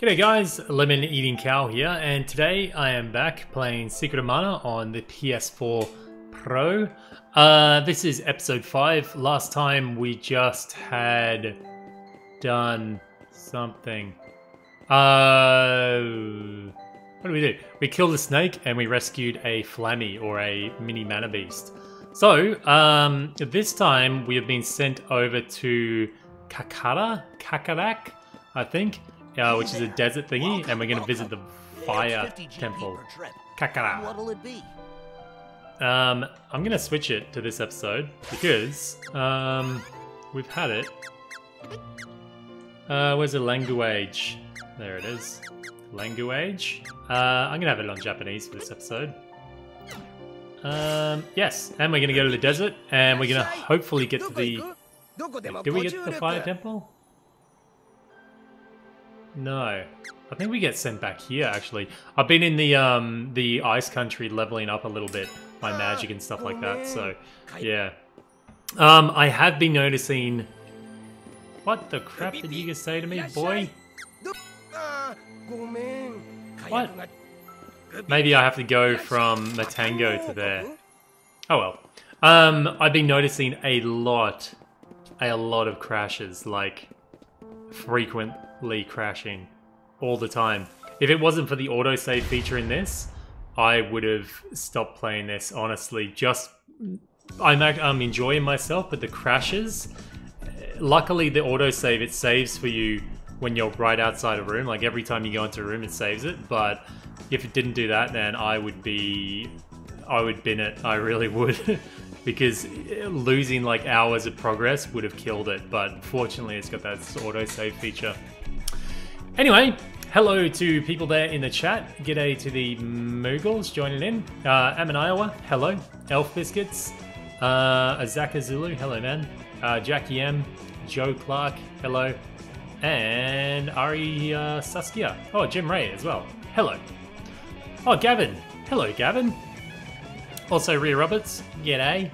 G'day guys, Lemon Eating Cow here, and today I am back playing Secret of Mana on the PS4 Pro. This is episode 5. Last time we just had done something. What did we do? We killed a snake and we rescued a Flammy, or a mini mana beast. So, this time we have been sent over to Kakarak, I think, which is a desert thingy, and we're going to visit the fire temple. Kakara. What'll it be? I'm going to switch it to this episode because we've had it. Where's the language? There it is. Language. I'm going to have it on Japanese for this episode. Yes, and we're going to go to the desert, and we're going to hopefully get to the... Did we get to the fire temple? No. I think we get sent back here, actually. I've been in the ice country leveling up a little bit, my magic and stuff like that, so, yeah. I have been noticing... What the crap did you just say to me, boy? What? Maybe I have to go from Matango to there. Oh well. I've been noticing a lot of crashes, like frequently crashing all the time. If it wasn't for the autosave feature in this, I would have stopped playing this, honestly. I'm enjoying myself, but the crashes, luckily the autosave, it saves for you when you're right outside a room. Like every time you go into a room, it saves it, but if it didn't do that, then I would bin it. I really would. Because losing like hours of progress would have killed it, but fortunately it's got that autosave feature. Anyway, hello to people there in the chat. G'day to the Moogles joining in. Ammon Iowa, hello. Elf Biscuits. Azaka Zulu, hello man. Jackie M. Joe Clark, hello. And Ari Saskia. Oh, Jim Ray as well. Hello. Oh, Gavin. Hello, Gavin. Also, Rhea Roberts. G'day.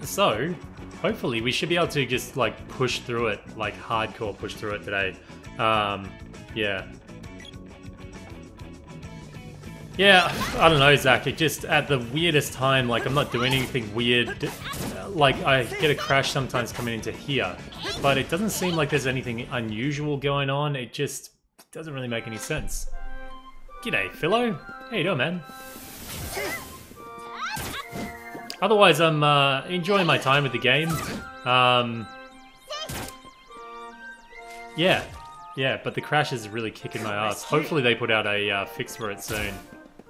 So, hopefully we should be able to just, like, push through it. Like, hardcore push through it today. Yeah. Yeah, I don't know, Zach. It just, at the weirdest time, like, I'm not doing anything weird. Like, I get a crash sometimes coming into here. But it doesn't seem like there's anything unusual going on. It just doesn't really make any sense. G'day, Philo. How you doing, man? Otherwise, I'm enjoying my time with the game. Yeah, but the crash is really kicking my ass. Hopefully they put out a fix for it soon.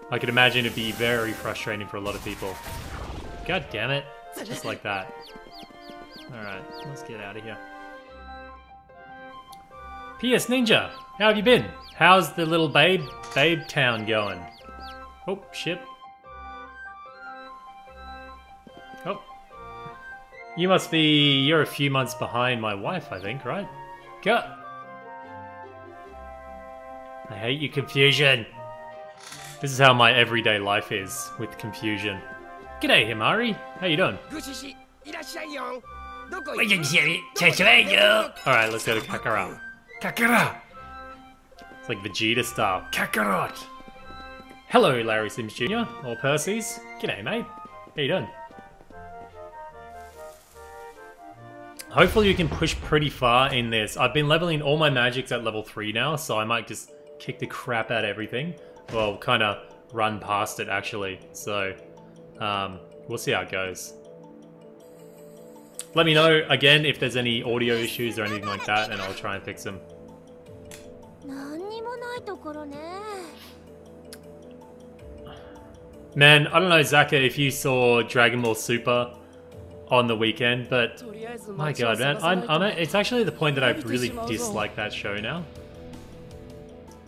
I could imagine it'd be very frustrating for a lot of people. God damn it. Just like that. Alright, let's get out of here. PS Ninja, how have you been? How's the little babe town going? Oh, shit. Oh. You're a few months behind my wife, I think, right? Go! I hate you, confusion. This is how my everyday life is, with confusion. G'day, Himari. How you doing? Alright, let's go to Kakara. Kakara! It's like Vegeta style. Kakarot! Hello, Larry Sims Jr. or Percy's. G'day, mate. How you doing? Hopefully you can push pretty far in this. I've been leveling all my magics at level 3 now, so I might just kick the crap out of everything. Well, kind of run past it, actually. So, we'll see how it goes. Let me know, again, if there's any audio issues or anything like that, and I'll try and fix them. Man, I don't know, Zaka, if you saw Dragon Ball Super on the weekend, but my god, man, it's actually the point that I really dislike that show now.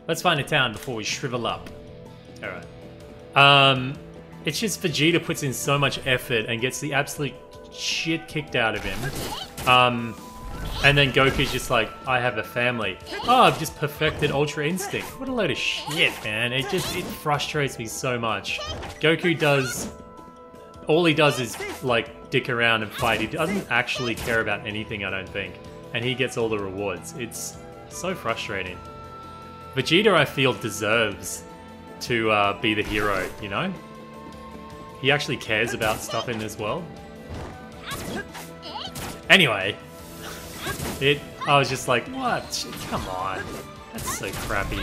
Let's find a town before we shrivel up. Alright. It's just Vegeta puts in so much effort and gets the absolute shit kicked out of him. And then Goku's just like, I have a family. Oh, I've just perfected Ultra Instinct. What a load of shit, man. It frustrates me so much. Goku does... All he does is, like, dick around and fight. He doesn't actually care about anything, I don't think. And he gets all the rewards. It's So frustrating. Vegeta, I feel, deserves to be the hero, you know? He actually cares about stuff in this world. Anyway, I was just like, what? Come on. That's so crappy.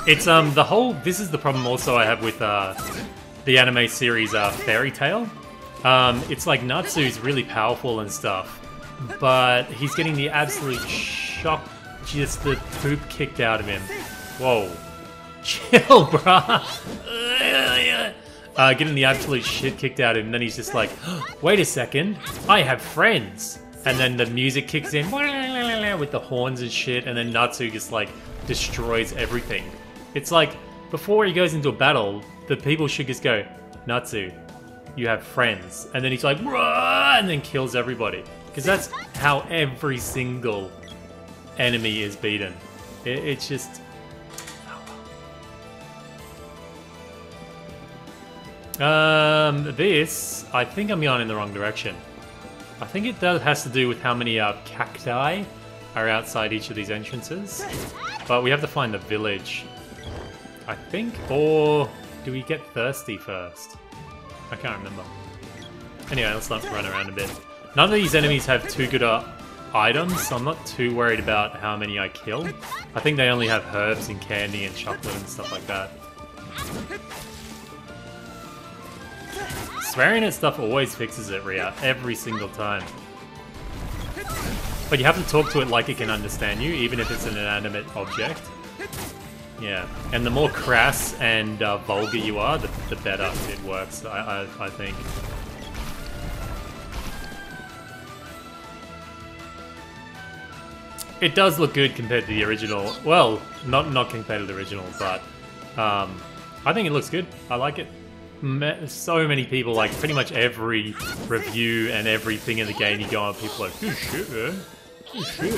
It's, this is the problem also I have with, the anime series, Fairy Tail. It's like Natsu's really powerful and stuff, but he's getting the absolute shock, just the poop kicked out of him. Whoa. Chill, bruh. Getting the absolute shit kicked out of him, and then he's just like, wait a second, I have friends. And then the music kicks in with the horns and shit, and then Natsu just like destroys everything. It's like, before he goes into a battle, the people should just go, Natsu, you have friends. And then he's like, "Rah!" and then kills everybody. Because that's how every single enemy is beaten. It's just... this, I think I'm going in the wrong direction. I think it has to do with how many cacti are outside each of these entrances. But we have to find the village, I think. Or do we get thirsty first? I can't remember. Anyway, let's not run around a bit. None of these enemies have too good items, so I'm not too worried about how many I kill. I think they only have herbs and candy and chocolate and stuff like that. Swearing at stuff always fixes it, Ria, every single time. But you have to talk to it like it can understand you, even if it's an inanimate object. Yeah, and the more crass and vulgar you are, the better it works, I think. It does look good compared to the original. Well, not compared to the original, but I think it looks good. I like it. So many people, like pretty much every review and everything in the game you go on, people are like, oh shit, man. Oh shit.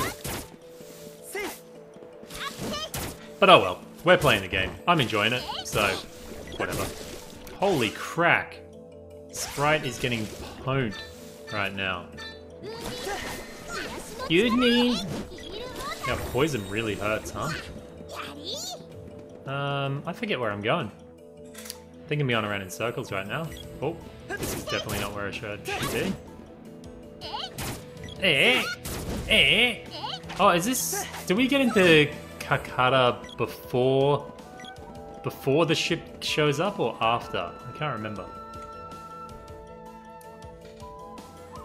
But oh well, we're playing the game. I'm enjoying it, so whatever. Holy crack. Sprite is getting pwned right now. Excuse me. Yeah, poison really hurts, huh? I forget where I'm going. I think I'm going around in circles right now. Oh, this is definitely not where I should be. Oh, is this... Did we get into Kakata before the ship shows up or after? I can't remember.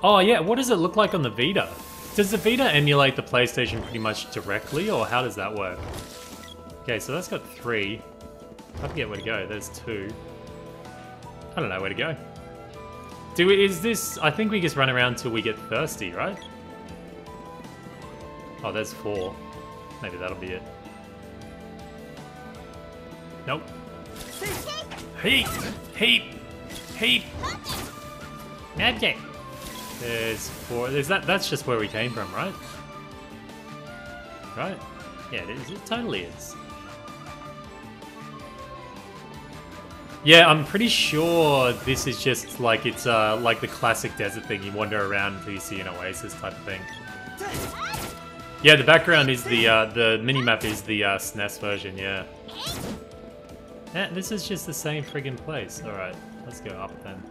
Oh yeah, what does it look like on the Vita? Does the Vita emulate the PlayStation pretty much directly, or how does that work? Okay, so that's got 3. I forget where to go. There's 2. I don't know where to go. Is this... I think we just run around till we get thirsty, right? Oh, there's 4. Maybe that'll be it. Nope. Heap! Heap! Heap! Magic! There's 4. There's that. That's just where we came from, right? Right? Yeah, it is. It totally is. Yeah, I'm pretty sure this is just like it's like the classic desert thing. You wander around until you see an oasis type of thing. Yeah, the background is the minimap is the SNES version. Yeah. Yeah, this is just the same friggin' place. All right, let's go up then.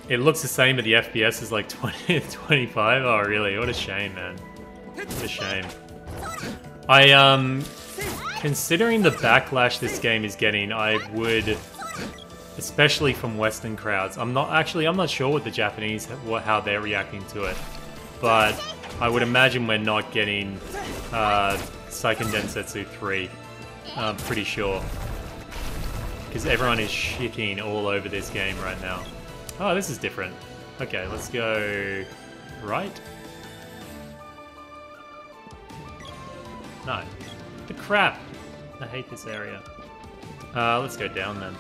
It looks the same, but the FPS is like 20, 25. Oh, really? What a shame, man. What a shame. Considering the backlash this game is getting, I would, especially from Western crowds, I'm not sure what the Japanese, how they're reacting to it, but I would imagine we're not getting Seiken Densetsu 3. I'm pretty sure. Because everyone is shitting all over this game right now. Oh, this is different. Okay, let's go right. No. The crap! I hate this area. Let's go down then.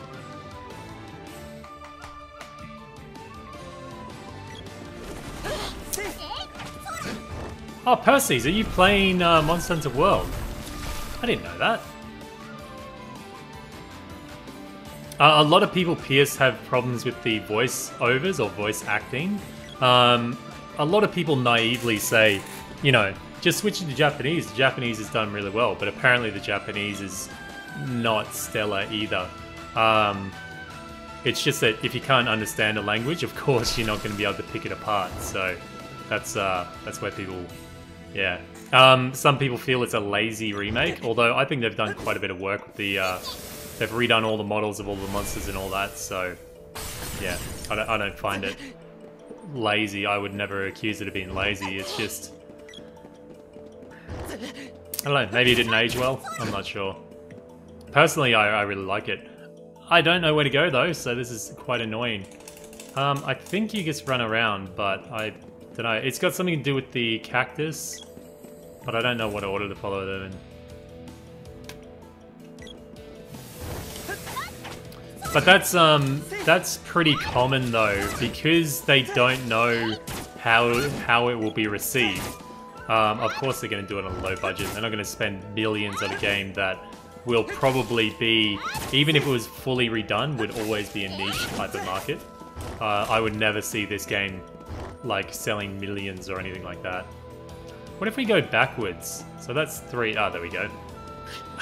Oh, Percy's, are you playing Monster Hunter World? I didn't know that. A lot of people, Pierce, have problems with the voice overs or voice acting. A lot of people naively say, you know, just switch to Japanese. The Japanese is done really well, but apparently the Japanese is not stellar either. It's just that if you can't understand a language, of course you're not going to be able to pick it apart. So that's where people, yeah. Some people feel it's a lazy remake, although I think they've done quite a bit of work with the. They've redone all the models of all the monsters and all that. So yeah, I don't find it lazy. I would never accuse it of being lazy. It's just, I don't know. Maybe it didn't age well. I'm not sure. Personally, I really like it. I don't know where to go though, so this is quite annoying. I think you just run around, but I don't know. It's got something to do with the cactus, but I don't know what order to follow them in. But that's pretty common though, because they don't know how it will be received. Of course they're going to do it on a low budget. They're not going to spend millions on a game that will probably be, even if it was fully redone, would always be a niche type of market. I would never see this game like selling millions or anything like that. What if we go backwards? So that's 3. Ah, there we go.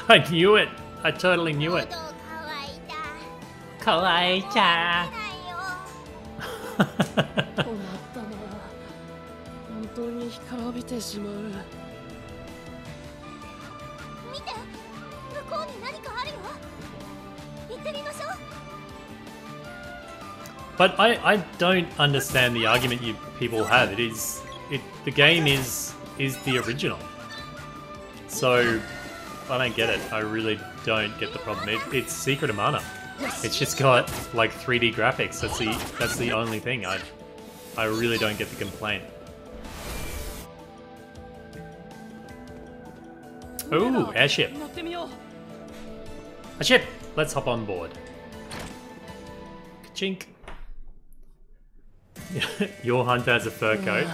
I knew it! I totally knew it. Kawaii-cha. But I don't understand the argument you people have. The game is the original. So I don't get it. I really don't get the problem. It's Secret of Mana. It's just got like 3D graphics. That's the only thing. I really don't get the complaint. Ooh, airship. A ship. Let's hop on board. Ka-chink. Your hunter has a fur coat.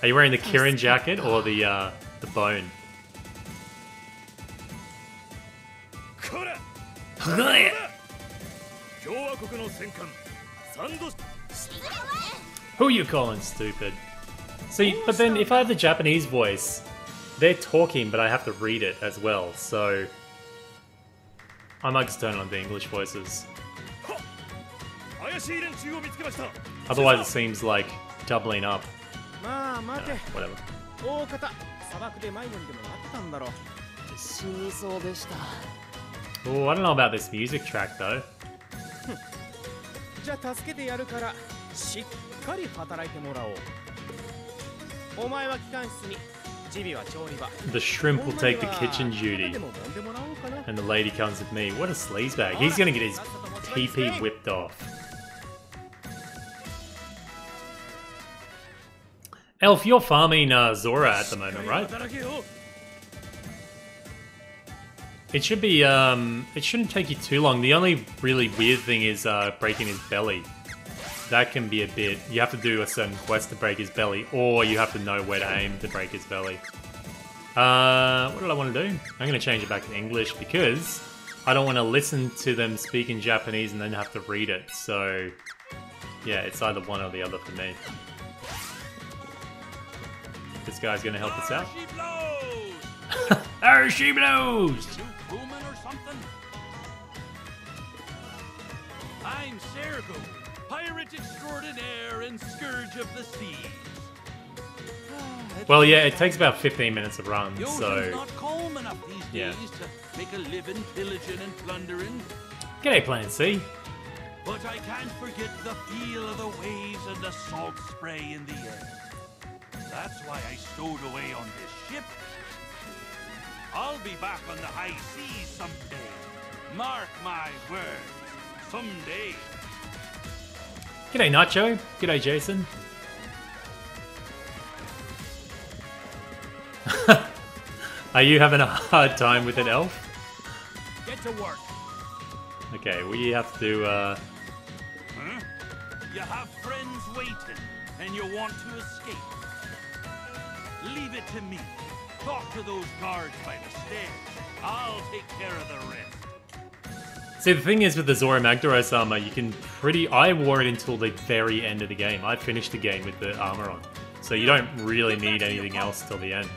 Are you wearing the Kirin jacket or the bone? Who are you calling stupid? See, but then if I have the Japanese voice, they're talking, but I have to read it as well, so I might just turn on the English voices. Otherwise it seems like doubling up. Whatever. Oh, I don't know about this music track though. The shrimp will take the kitchen duty, and the lady comes with me. What a sleazebag. He's gonna get his PP whipped off. Elf, you're farming Zora at the moment, right? It should be, it shouldn't take you too long. The only really weird thing is breaking his belly. That can be a bit... You have to do a certain quest to break his belly, or you have to know where to aim to break his belly. What did I want to do? I'm going to change it back to English because I don't want to listen to them speak in Japanese and then have to read it. So, yeah, it's either one or the other for me. This guy's going to help us out. There she blows! I'm Sergo, pirate extraordinaire and scourge of the seas. Well, yeah, it takes about 15 minutes to run, so... Not calm enough these days to make a living pillaging and plundering. G'day, Plan C. But I can't forget the feel of the waves and the salt spray in the air. That's why I stowed away on this ship. I'll be back on the high seas someday. Mark my words. Someday. G'day, Nacho. G'day, Jason. Are you having a hard time with an elf? Get to work. Okay, we have to, Huh? You have friends waiting, and you want to escape. Leave it to me. Talk to those guards by the stairs. I'll take care of the rest. See, the thing is with the Zora Magdaros armor, you can I wore it until the very end of the game. I finished the game with the armor on. So you don't really need anything else till the end.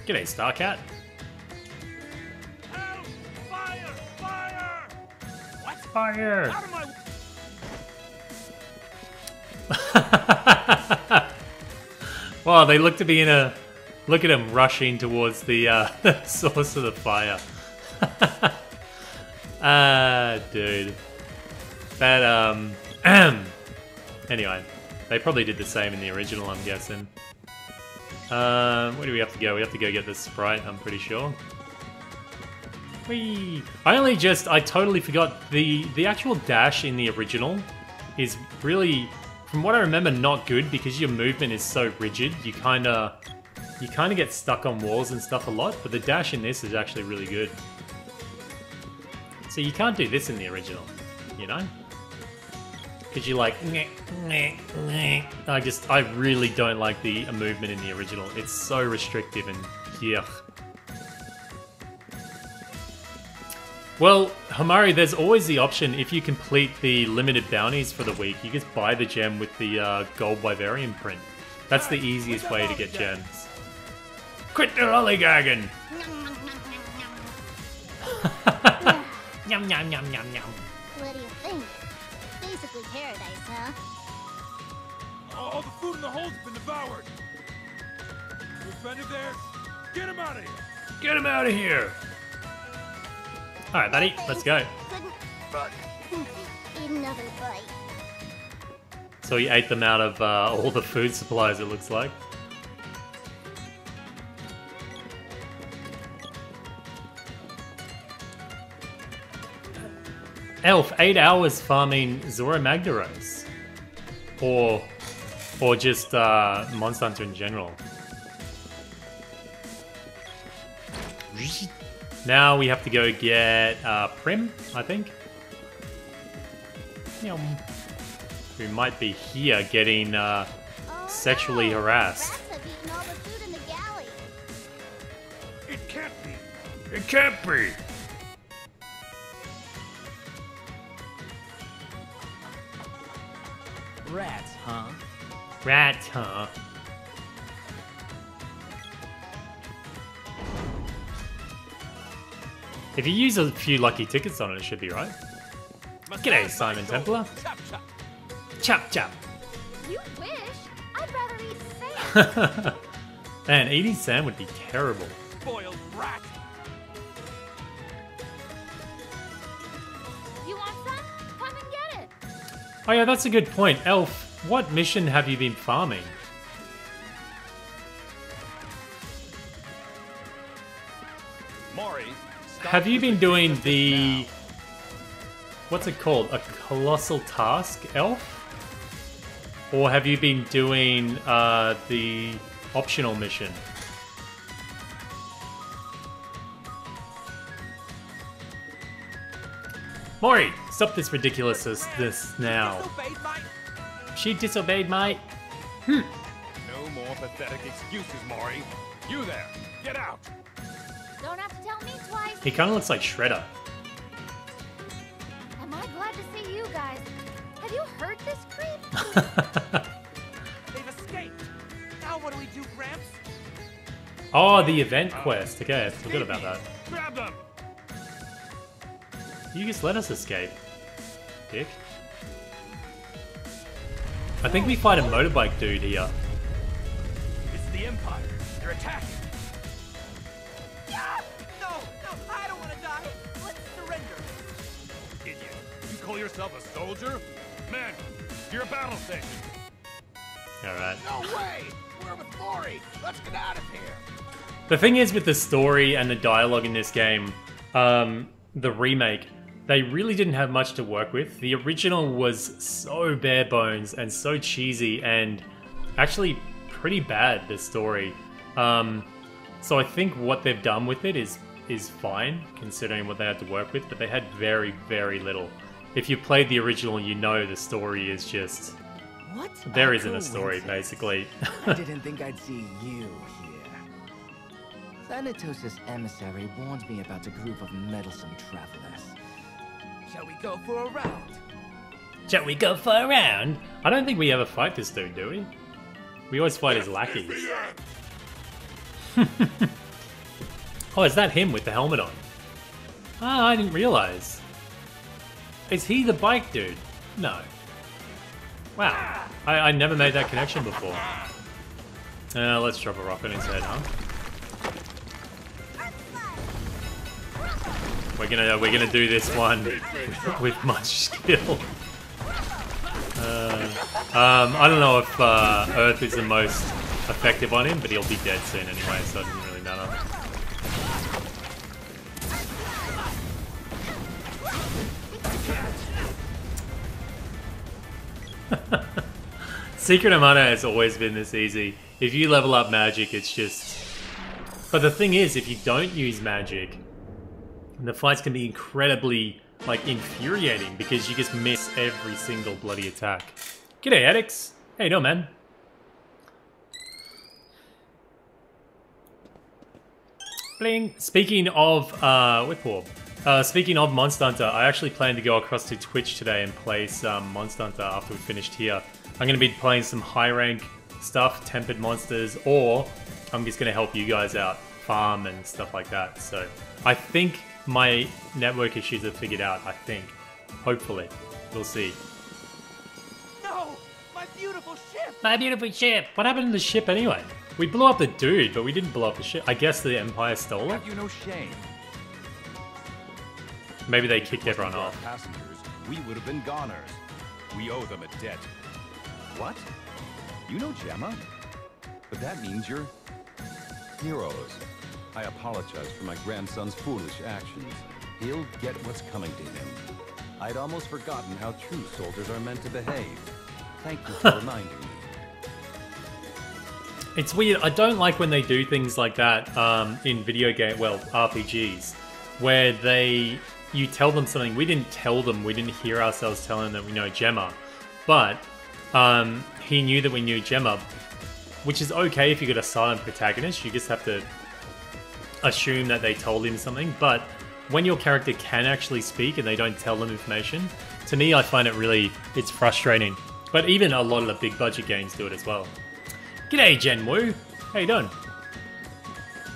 G'day, Starcat. Help! Fire! Fire! What? Fire! Out of my... Wow, they look to be in a... Look at him rushing towards the source of the fire. Dude. That, Anyway, they probably did the same in the original, I'm guessing. Where do we have to go? We have to go get the sprite, I'm pretty sure. Whee! I totally forgot the actual dash in the original is really, from what I remember, not good because your movement is so rigid. You kind of get stuck on walls and stuff a lot, but the dash in this is actually really good. So you can't do this in the original, you know? Because you're like, I really don't like the movement in the original. It's so restrictive and yuck. Well, Hamari, there's always the option, if you complete the limited bounties for the week, you just buy the gem with the gold Wyverian print. That's the easiest way to get gems. Quit the lollygagging! Yum, yum, yum, yum, yum. What do you think? Basically paradise, huh? All the food in the hold's been devoured. Your friend is there. Get him out of here. Get him out of here! Alright, buddy, let's go. Eat another bite. So he ate them out of all the food supplies, it looks like. Elf, 8 hours farming Zora Magdaros. Or just Monster Hunter in general. Now we have to go get Prim, I think. We might be here getting sexually harassed. Rats have eaten all the food in the galley. It can't be. It can't be! Rats, huh? Rats, huh? If you use a few lucky tickets on it, it should be right. G'day, Simon Templar. Chop, chop. Chop, chop. You wish. I'd rather eat sand. Man, eating sand would be terrible. Spoiled rat. You want some? Come and get it. Oh yeah, that's a good point. Elf, what mission have you been farming? Maury. Have you been doing the... What's it called? A colossal task, Elf? Or have you been doing the optional mission? Maury, stop this ridiculousness now. She disobeyed, mate. No more pathetic excuses, Maury. You there. Get out. Don't have to tell me twice. He kind of looks like Shredder. Am I glad to see you guys? Have you heard this creep? They've escaped. Now what do we do, Gramps? Oh, the event quest. Okay, I forgot about that. Grab them. You just let us escape, dick. I think we fight a motorbike dude here. It's the Empire. They're attacking. No, I don't want to die. Let's surrender. Idiot. You call yourself a soldier? Men, you're a battle station. Alright. No way! We're with Maury. Let's get out of here. The thing is with the story and the dialogue in this game, the remake, they really didn't have much to work with. The original was so bare bones and so cheesy and actually pretty bad, the story. So I think what they've done with it is fine, considering what they had to work with, but they had very, very little. If you played the original, you know the story is just... What? There isn't a story, basically. I didn't think I'd see you here. Thanatos' emissary warned me about a group of meddlesome travelers. Shall we go for a round? Shall we go for a round? I don't think we ever fight this dude, do we? We always fight his lackeys. Oh, is that him with the helmet on? Ah, I didn't realize. Is he the bike dude? No. Wow, I never made that connection before. Let's drop a rock on his head, huh? We're gonna do this one with much skill. I don't know if Earth is the most effective on him, but he'll be dead soon anyway, so it doesn't really matter. Secret of Mana has always been this easy. If you level up magic, it's just... But the thing is, if you don't use magic, the fights can be incredibly, like, infuriating because you just miss every single bloody attack. G'day, Addicts. How you doing, man? Bling. Speaking of Whip Orb, speaking of Monster Hunter, I actually plan to go across to Twitch today and play some Monster Hunter after we finished here. I'm going to be playing some high rank stuff, tempered monsters, or I'm just going to help you guys out, farm and stuff like that. So I think my network issues are figured out, I think. Hopefully. We'll see. No! My beautiful ship! My beautiful ship! What happened to the ship anyway? We blew up the dude, but we didn't blow up the ship. I guess the Empire stole it? Have you no shame? Maybe they kicked everyone off. Passengers, we would have been goners. We owe them a debt. What? You know Gemma? But that means you're heroes. I apologize for my grandson's foolish actions. He'll get what's coming to him. I'd almost forgotten how true soldiers are meant to behave. Thank you for reminding me. It's weird. I don't like when they do things like that in video game, well, RPGs, where you tell them something. We didn't tell them. We didn't hear ourselves telling them that we know Gemma, but he knew that we knew Gemma, which is okay if you got a silent protagonist. You just have to assume that they told him something. But when your character can actually speak and they don't tell them information, to me, I find it's frustrating. But even a lot of the big budget games do it as well. G'day, Genwu. How you doing?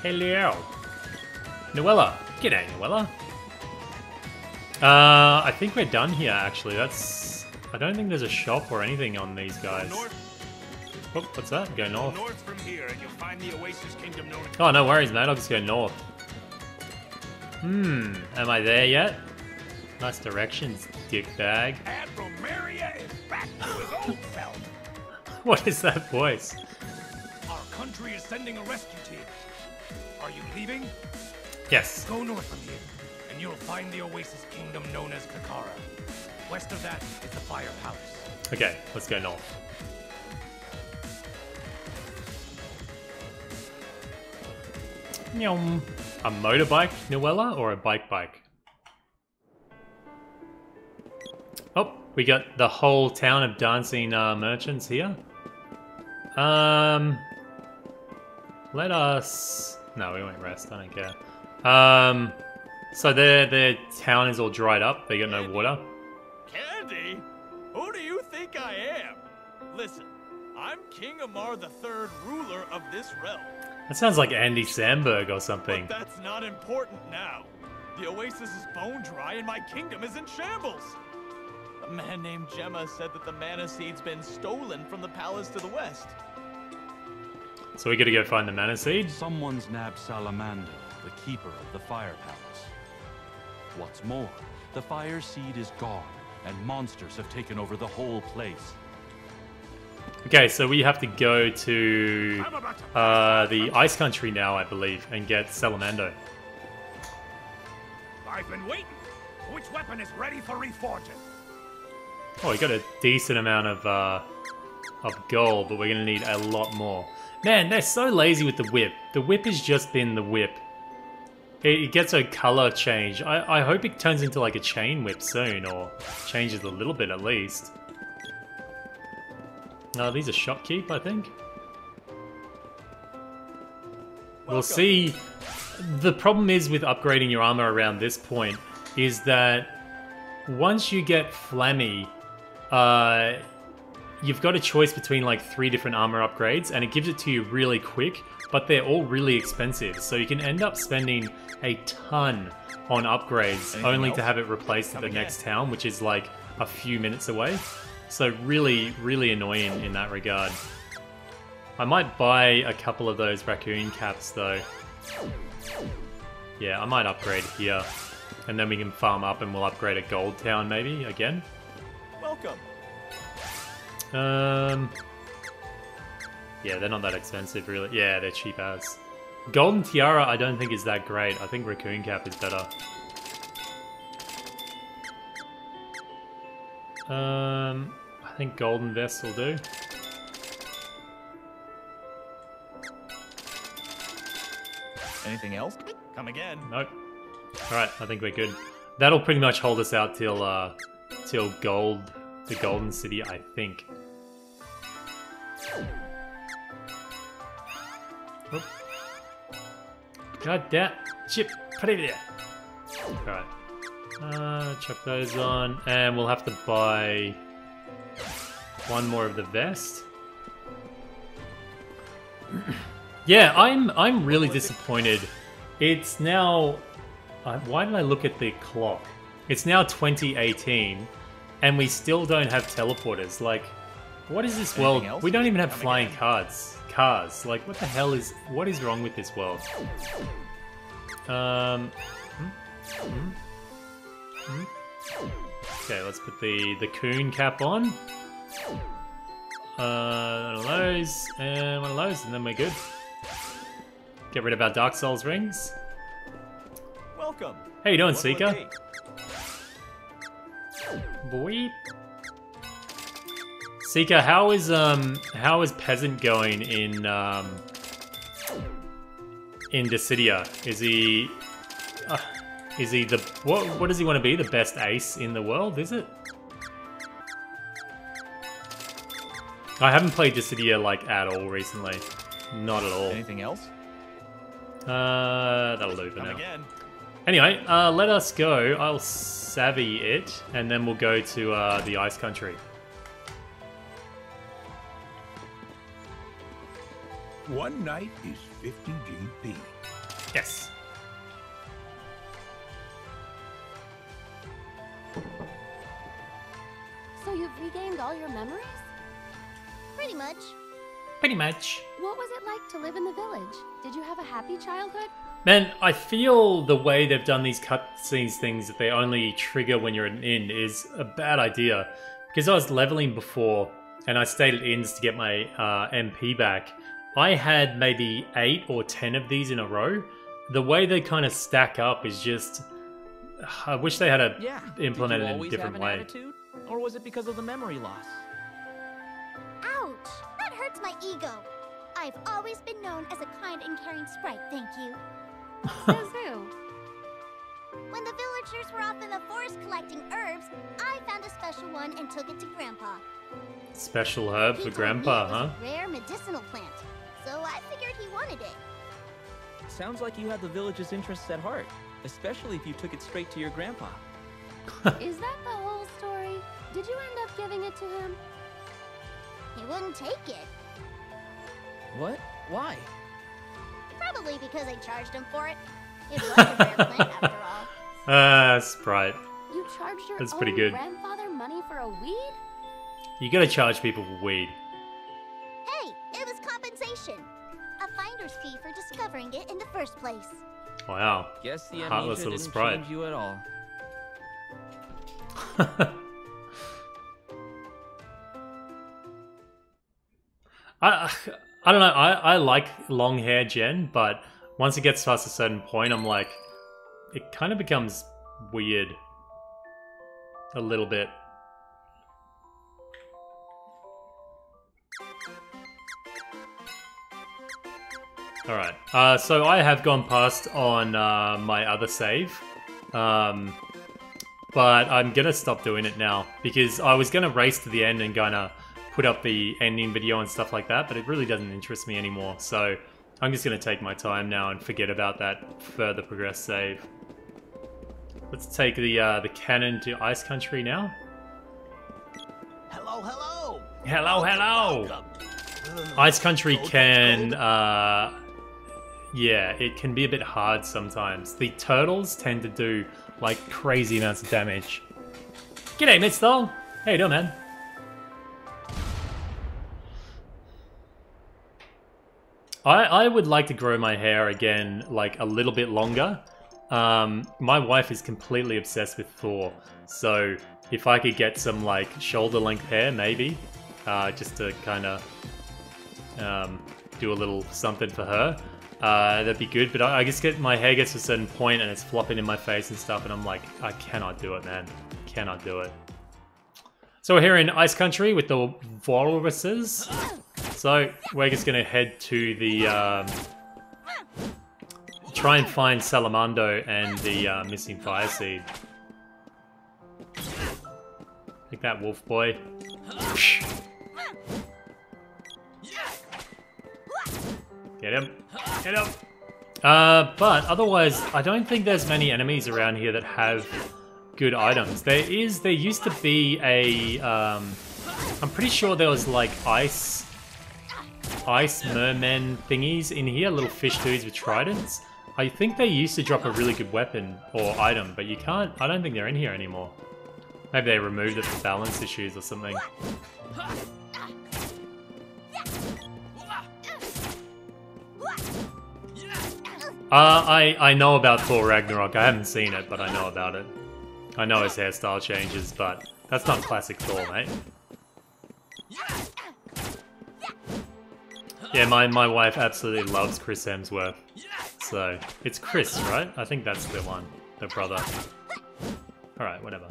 Hello. Noella. G'day, Noella. I think we're done here, actually. I don't think there's a shop or anything on these guys. Oh, what's that? Go north. North from here, and you'll find the Oasis Kingdom known. Oh, no worries, mate. I'll just go north. Am I there yet? Nice directions, dickbag. Admiral Maria is back to his old self. What is that voice? Our country is sending a rescue team. Are you leaving? Yes. Go north from here, and you'll find the Oasis Kingdom known as Kakara. West of that is the Fire Palace. Okay, let's go north. Nyom. A motorbike, Noella, or a bike? Oh, we got the whole town of dancing merchants here. Let us... No, we won't rest, I don't care. So their town is all dried up, they got no water. Candy? Who do you think I am? Listen, I'm King Amar III, ruler of this realm. That sounds like Andy Samberg or something. But that's not important now. The oasis is bone dry and my kingdom is in shambles. A man named Gemma said that the mana seed's been stolen from the palace to the west. So we gotta go find the mana seed? Someone's nabbed Salamander, the keeper of the Fire Palace. What's more, the fire seed is gone, and monsters have taken over the whole place. Okay, so we have to go to the Ice Country now, I believe, and get Salamando. I've been waiting. Which weapon is ready for reforging? Oh, we got a decent amount of gold, but we're gonna need a lot more. Man, they're so lazy with the whip. The whip has just been the whip. It gets a color change. I hope it turns into like a chain whip soon, or changes a little bit at least. These are shopkeep, I think. We'll see. The problem is with upgrading your armor around this point is that once you get Flammy, you've got a choice between like 3 different armor upgrades, and it gives it to you really quick, but they're all really expensive. So you can end up spending a ton on upgrades only to have it replaced at the next town, which is like a few minutes away. So really, really annoying in that regard. I might buy a couple of those raccoon caps though. Yeah, I might upgrade here. And then we can farm up and we'll upgrade a gold town maybe again. Welcome. Yeah, they're not that expensive really. Yeah, they're cheap as. Golden Tiara I don't think is that great. I think raccoon cap is better. I think golden vest will do. Anything else? Come again. Nope. Alright, I think we're good. That'll pretty much hold us out till gold, the Golden City, I think. Oop. God damn. Chip, put it there. Alright. Chuck those on. And we'll have to buy one more of the vest. Yeah, I'm really disappointed. It's now... why did I look at the clock? It's now 2018, and we still don't have teleporters. Like, what is this world? We don't even have flying cars. Like, what the hell is... What is wrong with this world? Okay, let's put the coon cap on. One of those, and one of those, and then we're good. Get rid of our Dark Souls rings. Welcome. How you doing, Seeker? Boy. Seeker, how is Peasant going in Dissidia? Is he the what does he want to be? The best ace in the world, is it? I haven't played Dissidia like at all recently. Not at all. Anything else? That'll do for now. Again. Anyway, let us go. I'll savvy it, and then we'll go to the Ice Country. One night is 50 GP. Yes. So you've regained all your memories? Pretty much. Pretty much. What was it like to live in the village? Did you have a happy childhood? Man, I feel the way they've done these cutscenes things that they only trigger when you're at an inn is a bad idea. Because I was leveling before, and I stayed at inns to get my MP back. I had maybe 8 or 10 of these in a row. The way they kind of stack up is just... I wish they had implemented it in a different way. Attitude? Or was it because of the memory loss? Ouch! That hurts my ego. I've always been known as a kind and caring sprite, thank you. Says who? When the villagers were off in the forest collecting herbs, I found a special one and took it to Grandpa. Special herb for He told Grandpa, me it huh? was a rare medicinal plant, so I figured he wanted it. Sounds like you had the village's interests at heart, especially if you took it straight to your grandpa. Is that the whole story? Did you end up giving it to him? He wouldn't take it. What? Why? Probably because I charged him for it. It was a rare plant after all. Sprite. You charged your That's own pretty good. grandfather money for a weed? You gotta charge people for weed. Hey, it was compensation. A finder's fee for discovering it in the first place. Wow. Guess the Heartless amnesia little didn't sprite. change you at all. I don't know, I like long hair Jen, but once it gets past a certain point, I'm like, it kind of becomes weird. A little bit. Alright, so I have gone past on my other save. But I'm gonna stop doing it now, because I was gonna race to the end and gonna put up the ending video and stuff like that, but it really doesn't interest me anymore. So I'm just gonna take my time now and forget about that further progress save. Let's take the cannon to Ice Country now. Hello, hello. Hello, hello. Welcome. Ice Country can, yeah, it can be a bit hard sometimes. The turtles tend to do like crazy amounts of damage. G'day, Mitstall. How you doing, man? I would like to grow my hair again, like a little bit longer. My wife is completely obsessed with Thor, so if I could get some like shoulder length hair, maybe, just to kind of do a little something for her, that'd be good. But I just my hair gets to a certain point and it's flopping in my face and stuff, and I'm like, I cannot do it, man. Cannot do it. So we're here in Ice Country with the walruses. So we're just gonna head to the try and find Salamando and the missing fire seed. Take that, wolf boy. Get him. Get him. But otherwise, I don't think there's many enemies around here that have good items. There used to be a, I'm pretty sure there was like ice mermen thingies in here, little fish dudes with tridents. I think they used to drop a really good weapon or item, but you can't, I don't think they're in here anymore. Maybe they removed it for balance issues or something. I know about Thor Ragnarok. I haven't seen it, but I know about it. I know his hairstyle changes, but that's not classic Thor, mate. Yeah, my wife absolutely loves Chris Hemsworth. So, it's Chris, right? I think that's the one. The brother. Alright, whatever.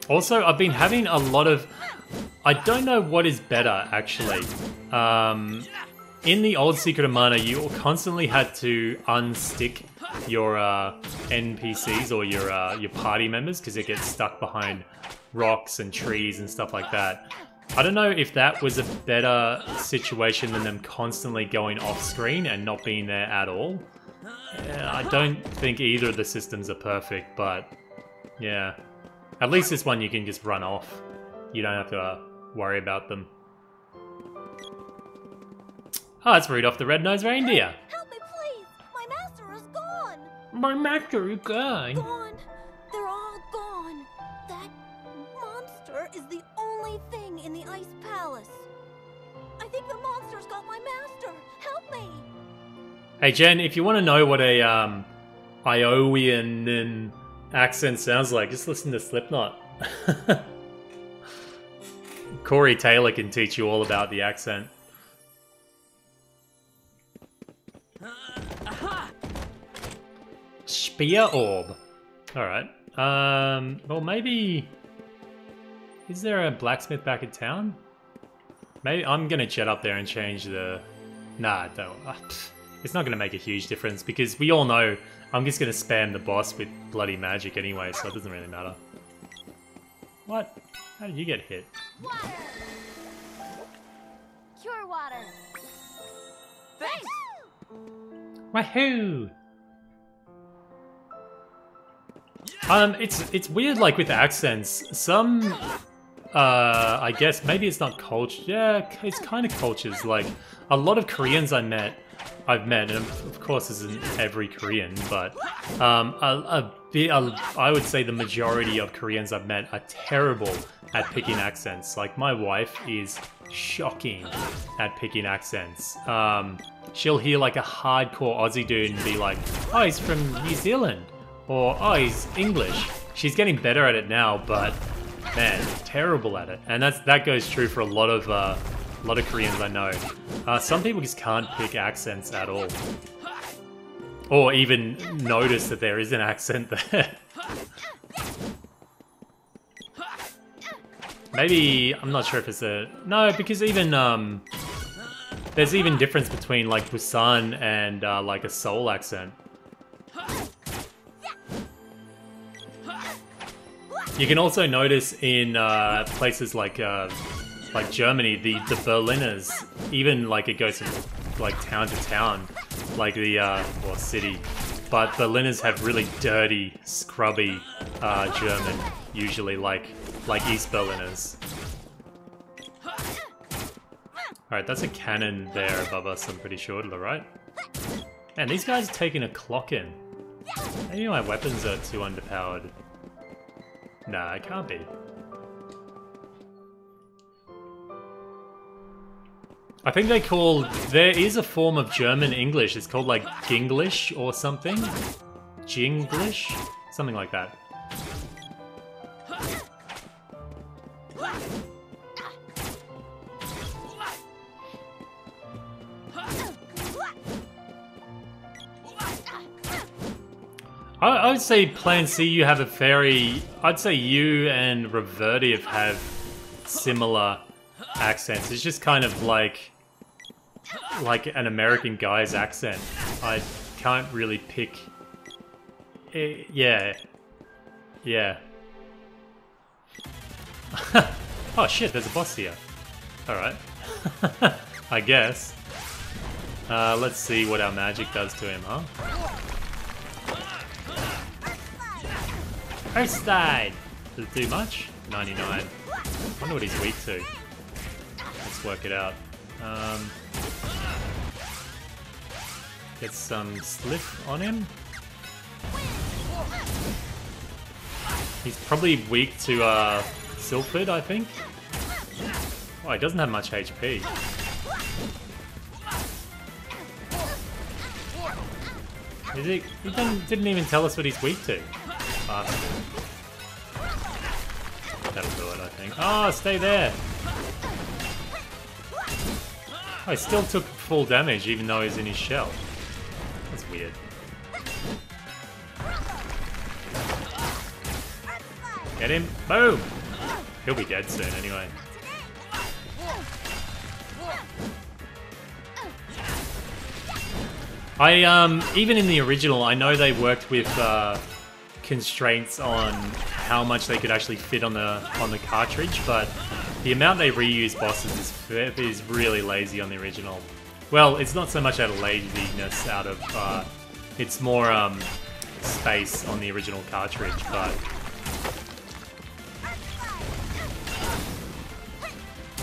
Also, I've been having a lot of... I don't know what is better, actually. In the old Secret of Mana, you constantly had to unstick your NPCs or your party members because it gets stuck behind rocks and trees and stuff like that. I don't know if that was a better situation than them constantly going off screen and not being there at all. I don't think either of the systems are perfect, but yeah. At least this one you can just run off. You don't have to worry about them. Oh, it's Rudolph the Red-Nosed Reindeer. Help me, please! My master is gone! My master is gone. Gone! They're all gone! That monster is the only thing in the Ice Palace. I think the monster's got my master! Help me! Hey Jen, if you want to know what a Iowian accent sounds like, just listen to Slipknot. Corey Taylor can teach you all about the accent. Spear Orb. Alright. Well, maybe... Is there a blacksmith back in town? Maybe I'm gonna jet up there and change the... Nah, don't. It's not gonna make a huge difference because we all know I'm just gonna spam the boss with bloody magic anyway, so it doesn't really matter. What? How did you get hit? Water! Cure water! Thanks! Wahoo! It's weird, like with accents. Some, I guess maybe it's not culture. Yeah, it's kind of cultures. Like a lot of Koreans I've met, and of course this isn't every Korean, but I would say the majority of Koreans I've met are terrible at picking accents. Like my wife is shocking at picking accents. She'll hear like a hardcore Aussie dude and be like, "Oh, he's from New Zealand." Or, oh, he's English. She's getting better at it now, but man, terrible at it. And that goes true for a lot of Koreans I know. Some people just can't pick accents at all, or even notice that there is an accent there. Maybe I'm not sure if it's no, because even there's even difference between like Busan and like a Seoul accent. You can also notice in places like like Germany, the Berliners, even like it goes from like town to town, like the or city, but Berliners have really dirty, scrubby German, usually like East Berliners. Alright, that's a cannon there above us, I'm pretty sure, to the right. Man, these guys are taking a clock in. Maybe my weapons are too underpowered. Nah, it can't be. I think they call... There is a form of German English. It's called like Ginglish or something. Jinglish? Something like that. I would say Plan C, you have a very... I'd say you and Revertive have similar accents. It's just kind of like an American guy's accent. I can't really pick... yeah. Yeah. Oh shit, there's a boss here. Alright. I guess. Let's see what our magic does to him, huh? First died! Does it do much? 99. I wonder what he's weak to. Let's work it out. Get some sliff on him. He's probably weak to Sylphid, I think. Oh, he doesn't have much HP. He didn't even tell us what he's weak to. That'll do it, I think. Oh, stay there! Oh, he still took full damage even though he's in his shell. That's weird. Get him! Boom! He'll be dead soon anyway. Even in the original, I know they worked with constraints on how much they could actually fit on the cartridge, but the amount they reuse bosses is really lazy on the original. Well, it's not so much out of laziness, out of it's more space on the original cartridge, but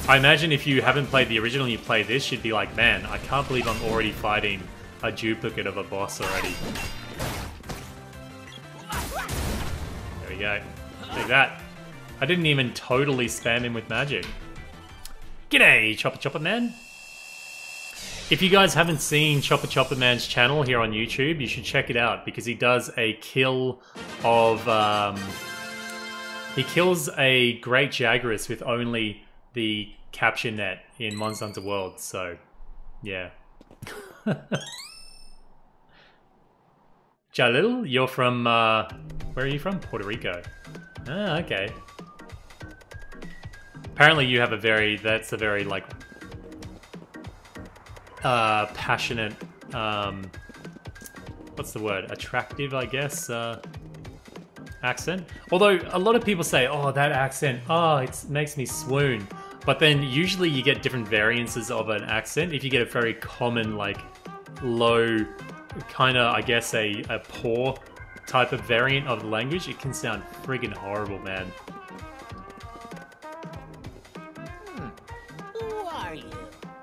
I imagine if you haven't played the original and you play this, you'd be like, man, I can't believe I'm already fighting a duplicate of a boss already. There we go. Take that. I didn't even totally spam him with magic. G'day, Chopper Chopper Man. If you guys haven't seen Chopper Chopper Man's channel here on YouTube, you should check it out because he does a kill of... he kills a Great Jagras with only the capture net in Monster Hunter World, so yeah. Jalil, you're from, where are you from? Puerto Rico. Ah, okay. Apparently you have a very, that's a very, like, passionate, what's the word? Attractive, I guess, accent. Although, a lot of people say, oh, that accent, oh, it makes me swoon. But then, usually you get different variances of an accent. If you get a very common, like, low... kind of, I guess, a poor type of variant of the language, it can sound friggin' horrible, man. Who are you?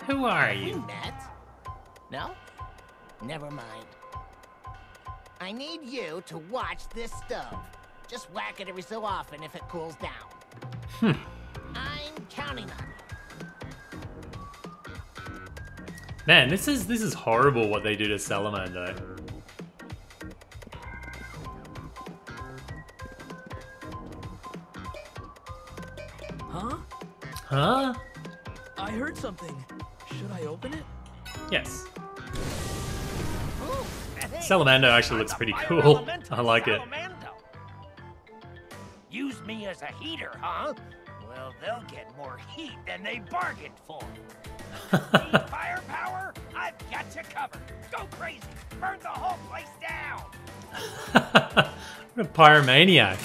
Who are you? You met? No? Never mind. I need you to watch this stove. Just whack it every so often if it cools down. I'm counting on you. Man, this is horrible what they do to Salamander. Huh? Huh? I heard something. Should I open it? Yes. Salamander actually looks pretty cool. I like it. Use me as a heater, huh? Well, they'll get more heat than they bargained for. Need firepower? I've got you covered. Go crazy. Burn the whole place down. What a pyromaniac.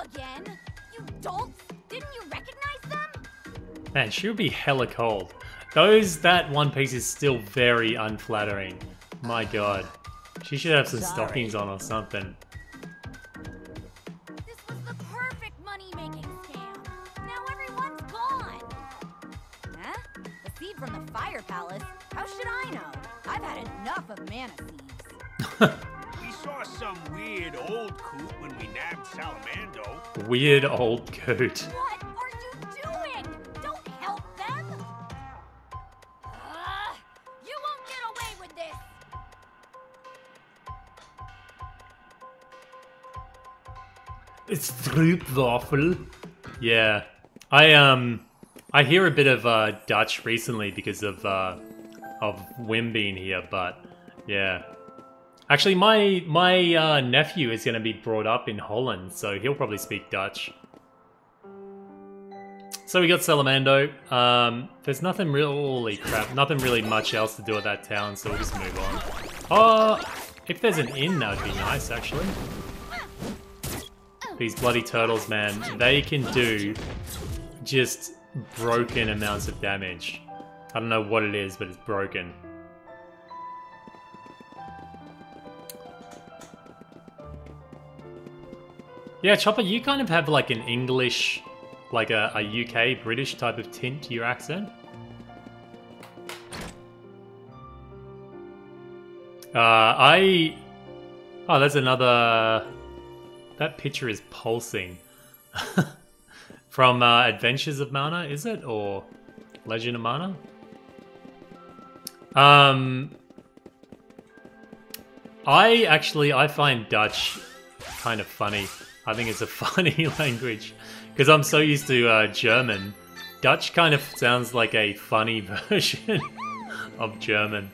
again? You dolts! Didn't you recognize them? Man, she would be hella cold. That one piece is still very unflattering. My god. She should have some stockings on or something. This was the perfect money-making scam. Now everyone's gone. Huh? A seed from the Fire Palace? How should I know? I've had enough of mana seeds. We saw some weird old coot when we nabbed Salamando. Weird old coot. What are you doing? Don't help them! You won't get away with this! It's Stroopwafel. Yeah. I hear a bit of Dutch recently because of Wim being here, but yeah. Actually, my nephew is going to be brought up in Holland, so he'll probably speak Dutch. So we got Salamando. There's nothing really much else to do at that town, so we'll just move on. Oh, if there's an inn, that would be nice, actually. These bloody turtles, man, they can do just broken amounts of damage. I don't know what it is, but it's broken. Yeah, Chopper, you kind of have like an English, like a UK, British type of tint to your accent. Oh, there's another... That picture is pulsing. From Adventures of Mana, is it? Or Legend of Mana? I find Dutch kind of funny. I think it's a funny language. Because I'm so used to German. Dutch kind of sounds like a funny version of German.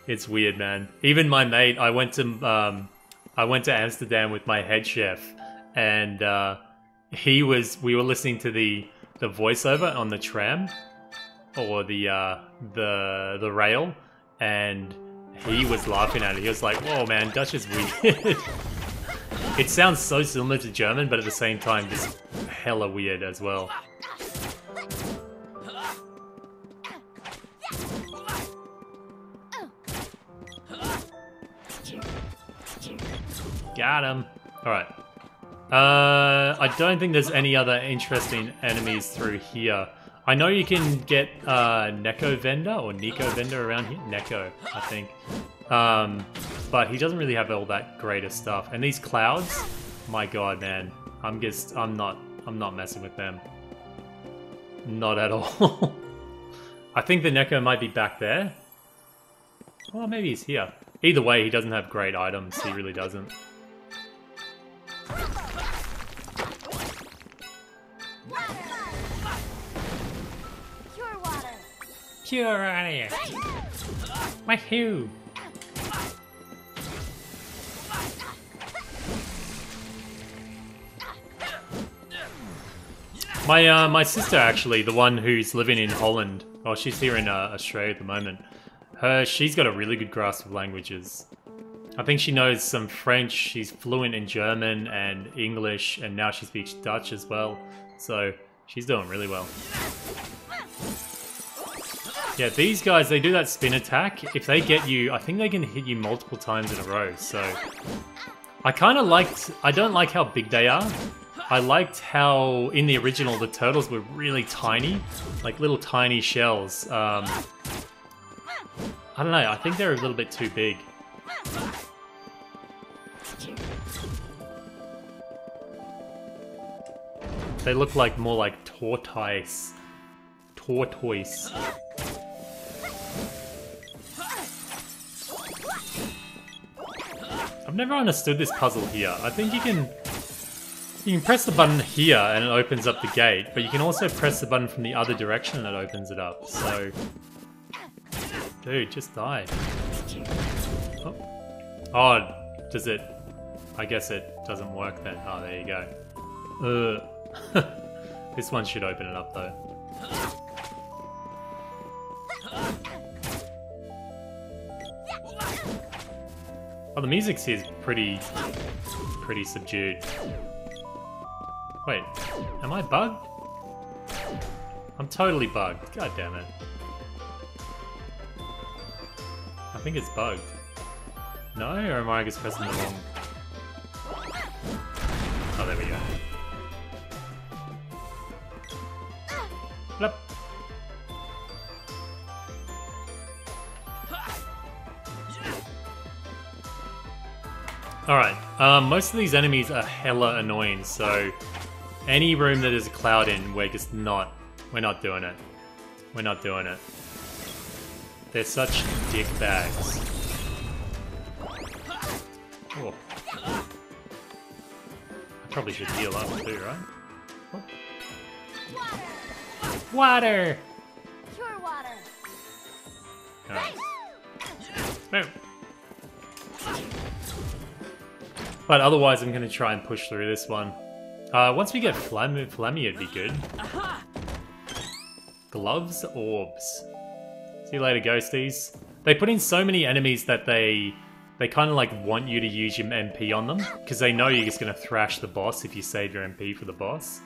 It's weird, man. Even my mate, I went to Amsterdam with my head chef, and we were listening to the voiceover on the tram or the rail, and he was laughing at it. He was like, "Whoa, man, Dutch is weird." It sounds so similar to German, but at the same time, just hella weird as well. Got him. Alright. I don't think there's any other interesting enemies through here. I know you can get Neko Vendor or Nico Vendor around here. Neko, I think. But he doesn't really have all that great of stuff. And these clouds, my god, man. I'm not messing with them. Not at all. I think the Neko might be back there. Well, maybe he's here. Either way, he doesn't have great items. He really doesn't. Pure water. Pure water. Wahoo! My sister, actually, the one who's living in Holland, well, she's here in Australia at the moment. She's got a really good grasp of languages. I think she knows some French, she's fluent in German and English, and now she speaks Dutch as well. So, she's doing really well. Yeah, these guys, they do that spin attack. If they get you, I think they can hit you multiple times in a row, so... I don't like how big they are. I liked how, in the original, the turtles were really tiny. Like little tiny shells. I don't know, I think they're a little bit too big. They look like more like tortoise. Tortoise. I've never understood this puzzle here. I think you can press the button here and it opens up the gate, but you can also press the button from the other direction and it opens it up. So, dude, just die. Oh, does it? I guess it doesn't work then. Oh, there you go. This one should open it up though. Oh, the music here is pretty subdued. Wait, am I bugged? I'm totally bugged. God damn it. I think it's bugged. No, or am I just pressing the wrong... Oh, there we go. Flip. Alright, most of these enemies are hella annoying, so any room that there's a cloud in, we're not doing it. We're not doing it. They're such dick bags. Oh. I probably should heal up too, right? Oh. Water! Pure water. Alright. Boom. But otherwise, I'm going to try and push through this one. Once we get Flemmy, it'd be good. Gloves, orbs. See you later, ghosties. They put in so many enemies that they kind of like want you to use your MP on them, because they know you're just going to thrash the boss if you save your MP for the boss.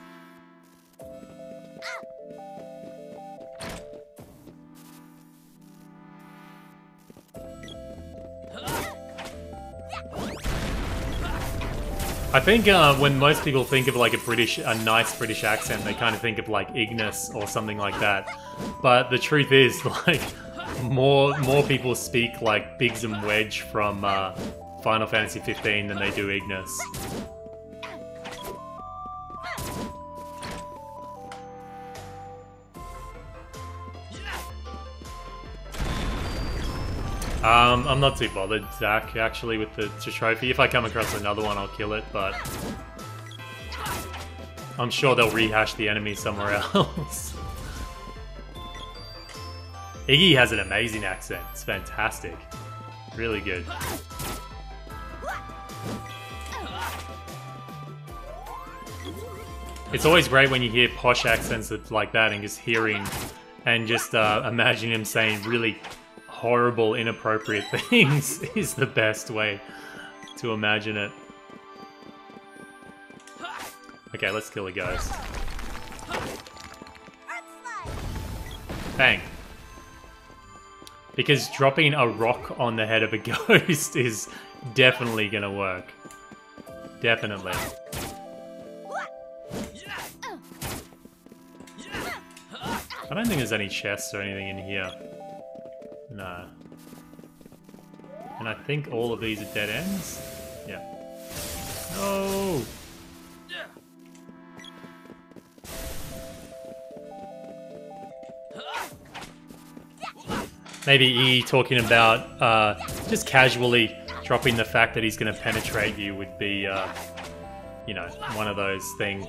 I think when most people think of like a nice British accent, they kind of think of like Ignis or something like that. But the truth is, like, more people speak like Biggs and Wedge from Final Fantasy 15 than they do Ignis. I'm not too bothered, Zach, actually, with the trophy. If I come across another one, I'll kill it, but I'm sure they'll rehash the enemy somewhere else. Iggy has an amazing accent. It's fantastic. Really good. It's always great when you hear posh accents like that and just hearing and just imagine him saying really horrible, inappropriate things is the best way to imagine it. Okay, let's kill a ghost. Bang. Because dropping a rock on the head of a ghost is definitely gonna work. Definitely. I don't think there's any chests or anything in here. No. And I think all of these are dead ends? Yeah. No! Maybe E talking about just casually dropping the fact that he's going to penetrate you would be, you know, one of those things.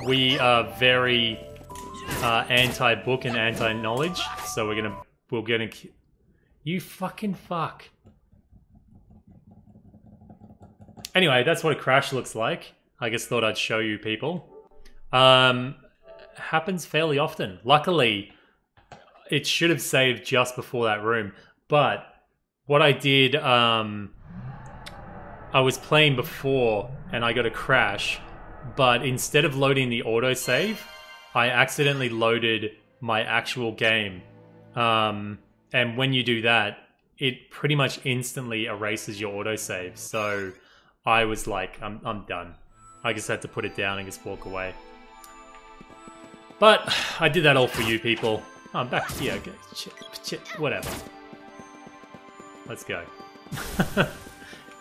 We are very anti-book and anti-knowledge, so we're gonna you fucking fuck. Anyway, that's what a crash looks like. I just thought I'd show you people. Happens fairly often. Luckily, it should have saved just before that room, but what I did, I was playing before and I got a crash. But instead of loading the autosave, I accidentally loaded my actual game. And when you do that, it pretty much instantly erases your autosave. So I was like, I'm done. I just had to put it down and just walk away. But I did that all for you people. Oh, I'm back here. Okay. Whatever. Let's go.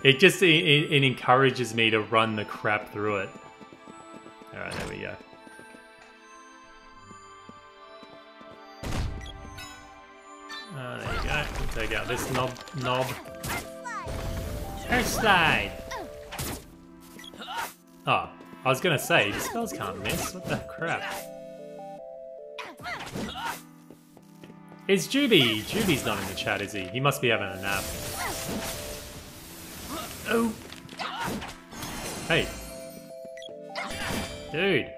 It just it encourages me to run the crap through it. Alright, there we go. There you go. We'll take out this knob. Earth slide! Oh, I was gonna say, spells can't miss. What the crap? It's Juby! Juby's not in the chat, is he? He must be having a nap. Oh! Hey. Dude.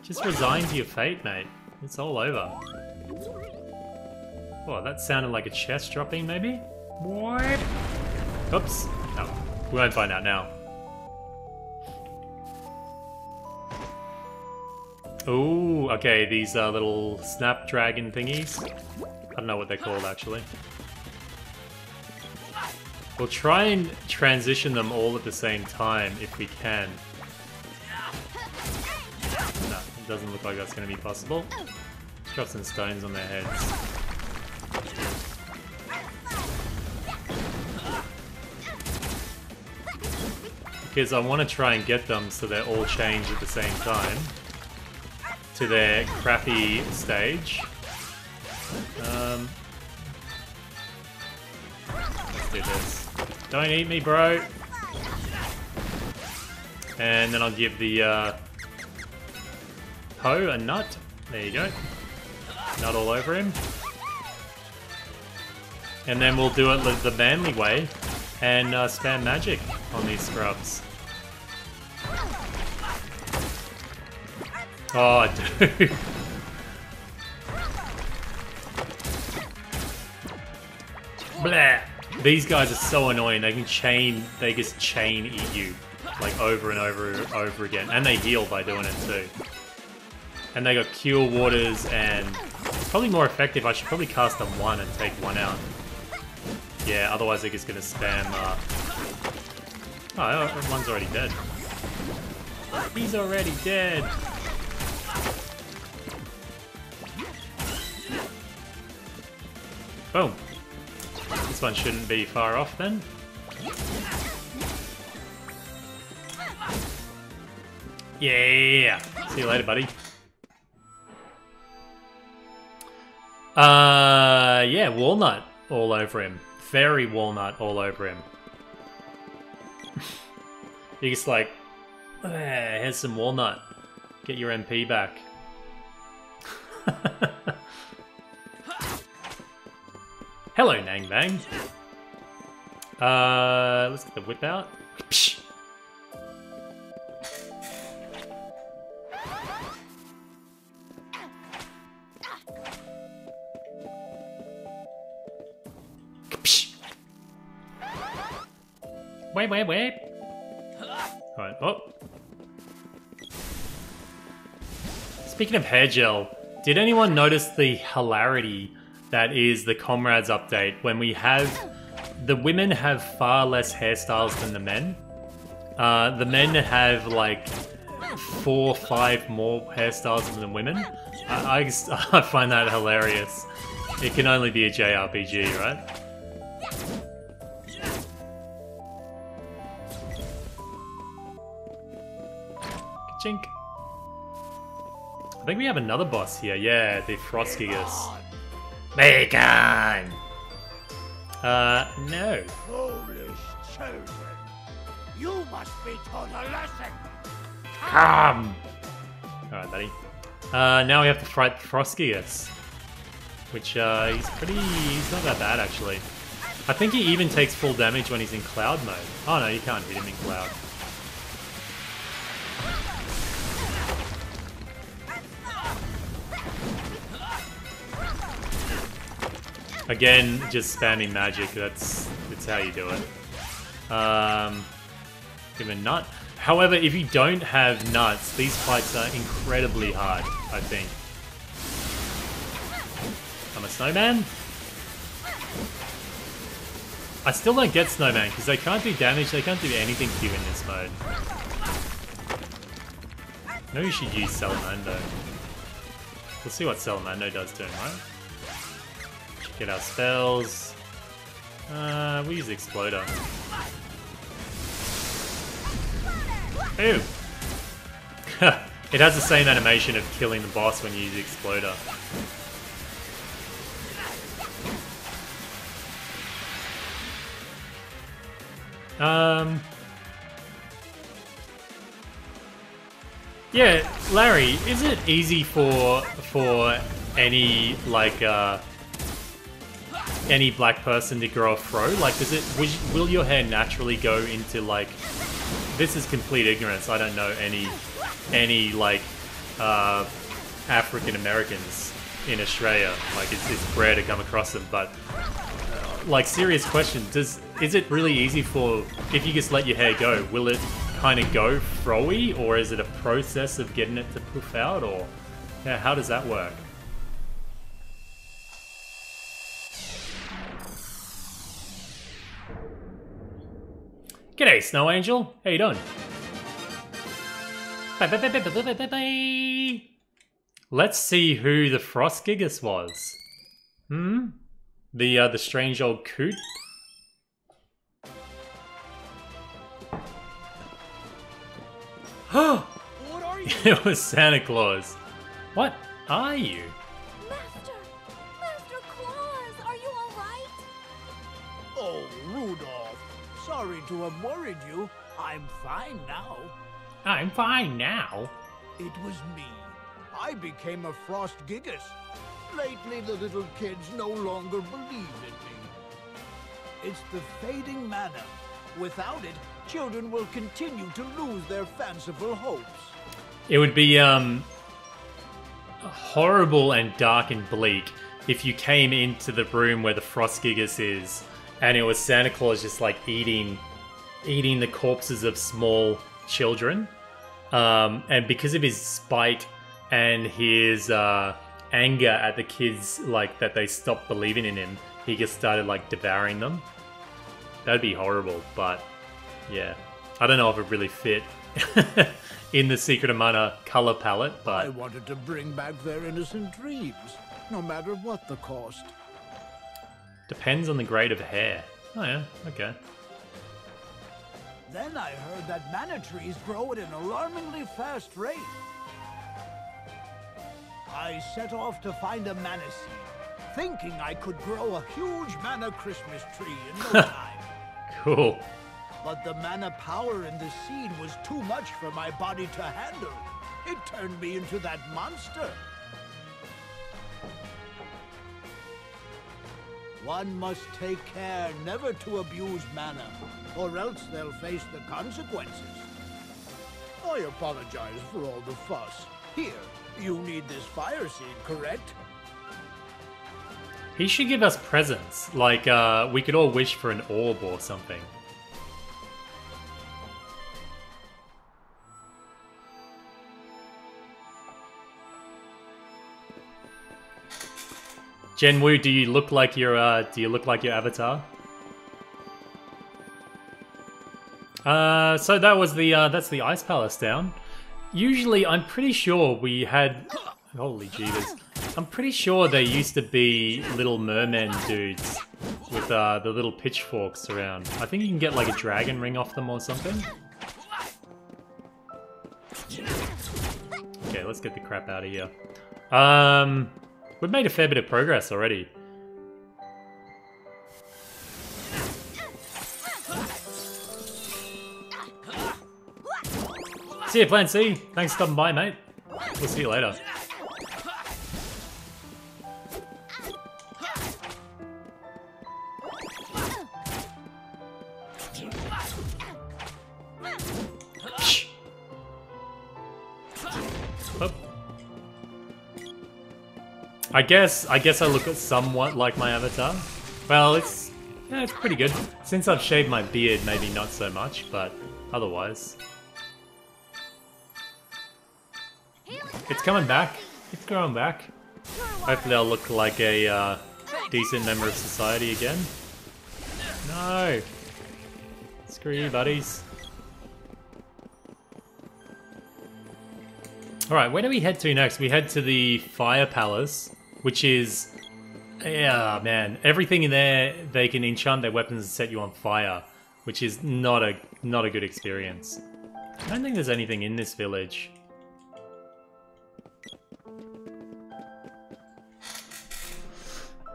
Just resign to your fate, mate. It's all over. Oh, that sounded like a chest dropping, maybe? What? Oops. Oh, we won't find out now. Ooh, okay, these little snapdragon thingies. I don't know what they're called, actually. We'll try and transition them all at the same time if we can. No, it doesn't look like that's going to be possible. Let's drop some stones on their heads. Because I want to try and get them so they're all changed at the same time to their crappy stage. Let's do this. Don't eat me, bro! And then I'll give the Poe a nut. There you go. Nut all over him. And then we'll do it the manly way and spam magic on these scrubs. Oh, dude. Blah. These guys are so annoying. They just chain eat you like over and over again. And they heal by doing it too. And they got cure waters, and it's probably more effective. I should probably cast them one and take one out. Yeah, otherwise they're just gonna spam oh, one's already dead. He's already dead. Boom. This one shouldn't be far off then. Yeah. See you later, buddy. Yeah, walnut all over him. Fairy walnut all over him. You're just like, here's some walnut. Get your MP back. Hello, Nang Bang. Let's get the whip out. Psh. Wait. Alright, oh. Speaking of hair gel, did anyone notice the hilarity that is the Comrades update when we have... The women have far less hairstyles than the men. The men have like 4 or 5 more hairstyles than the women. I find that hilarious. It can only be a JRPG, right? Chink. I think we have another boss here. Yeah, the Frostgigas. Bacon! No. Foolish children. You must be taught a lesson. Come! Alright, buddy. Now we have to fight Frostgigas. Which, he's not that bad, actually. I think he even takes full damage when he's in Cloud mode. Oh no, you can't hit him in Cloud. Again, just spamming magic, that's how you do it. Give him a nut. However, if you don't have nuts, these fights are incredibly hard, I think. I'm a snowman? I still don't get snowman, because they can't do damage, they can't do anything to you in this mode. Maybe you should use Salamando. We'll see what Salamando does to him, right? Get our spells. We use Exploder. Ew! It has the same animation of killing the boss when you use Exploder. Yeah, Larry, is it easy for any like any black person to grow a fro? Like, will your hair naturally go into like? This is complete ignorance. I don't know any like African Americans in Australia. Like, it's rare to come across them, but like, serious question, is it really easy for, if you just let your hair go, will it kind of go froey, or is it a process of getting it to poof out, or yeah, how does that work? G'day, Snow Angel. How you doing? Let's see who the Frostgigas was. The strange old coot. What are you? It was Santa Claus. What are you? Master Claus, are you all right? Oh, Rudolph. Sorry to have worried you. I'm fine now. I'm fine now. It was me. I became a Frostgigas. Lately, the little kids no longer believe in me. It's the fading mana. Without it, children will continue to lose their fanciful hopes. It would be horrible and dark and bleak if you came into the room where the Frostgigas is, and it was Santa Claus just like eating the corpses of small children, and because of his spite and his anger at the kids, like that they stopped believing in him, he just started like devouring them. That'd be horrible, but yeah, I don't know if it really fit in the Secret of Mana color palette, but I wanted to bring back their innocent dreams, no matter what the cost. Depends on the grade of hair. Oh yeah, okay. Then I heard that mana trees grow at an alarmingly fast rate. I set off to find a mana seed, thinking I could grow a huge mana Christmas tree in no time. Cool. But the mana power in the seed was too much for my body to handle. It turned me into that monster. One must take care never to abuse mana, or else they'll face the consequences. I apologize for all the fuss. Here, you need this fire seed, correct? He should give us presents. Like, we could all wish for an orb or something. Genwu, do you look like your avatar? So that was the that's the Ice Palace down. Usually, I'm pretty sure we had. Holy jeebus! I'm pretty sure there used to be little merman dudes with the little pitchforks around. I think you can get like a dragon ring off them or something. Okay, let's get the crap out of here. We've made a fair bit of progress already. See you, Plan C. Thanks for stopping by, mate. We'll see you later. Up. I guess I look somewhat like my avatar. Well, it's pretty good. Since I've shaved my beard, maybe not so much, but otherwise. It's coming back. It's growing back. Hopefully I'll look like a decent member of society again. No! Screw you, buddies. Alright, where do we head to next? We head to the Fire Palace, which is... yeah, man. Everything in there, they can enchant their weapons and set you on fire, which is not a good experience. I don't think there's anything in this village.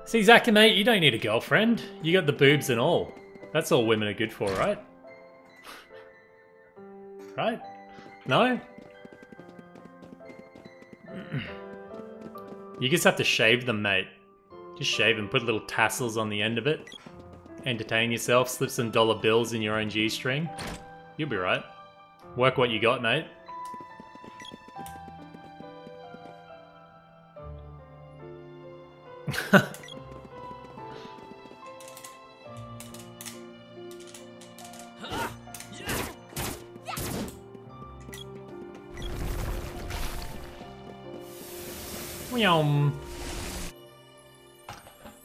See, Zaka, mate, you don't need a girlfriend. You got the boobs and all. That's all women are good for, right? Right? No? You just have to shave them, mate. Just shave them, put little tassels on the end of it. Entertain yourself, slip some dollar bills in your own G-string. You'll be right. Work what you got, mate.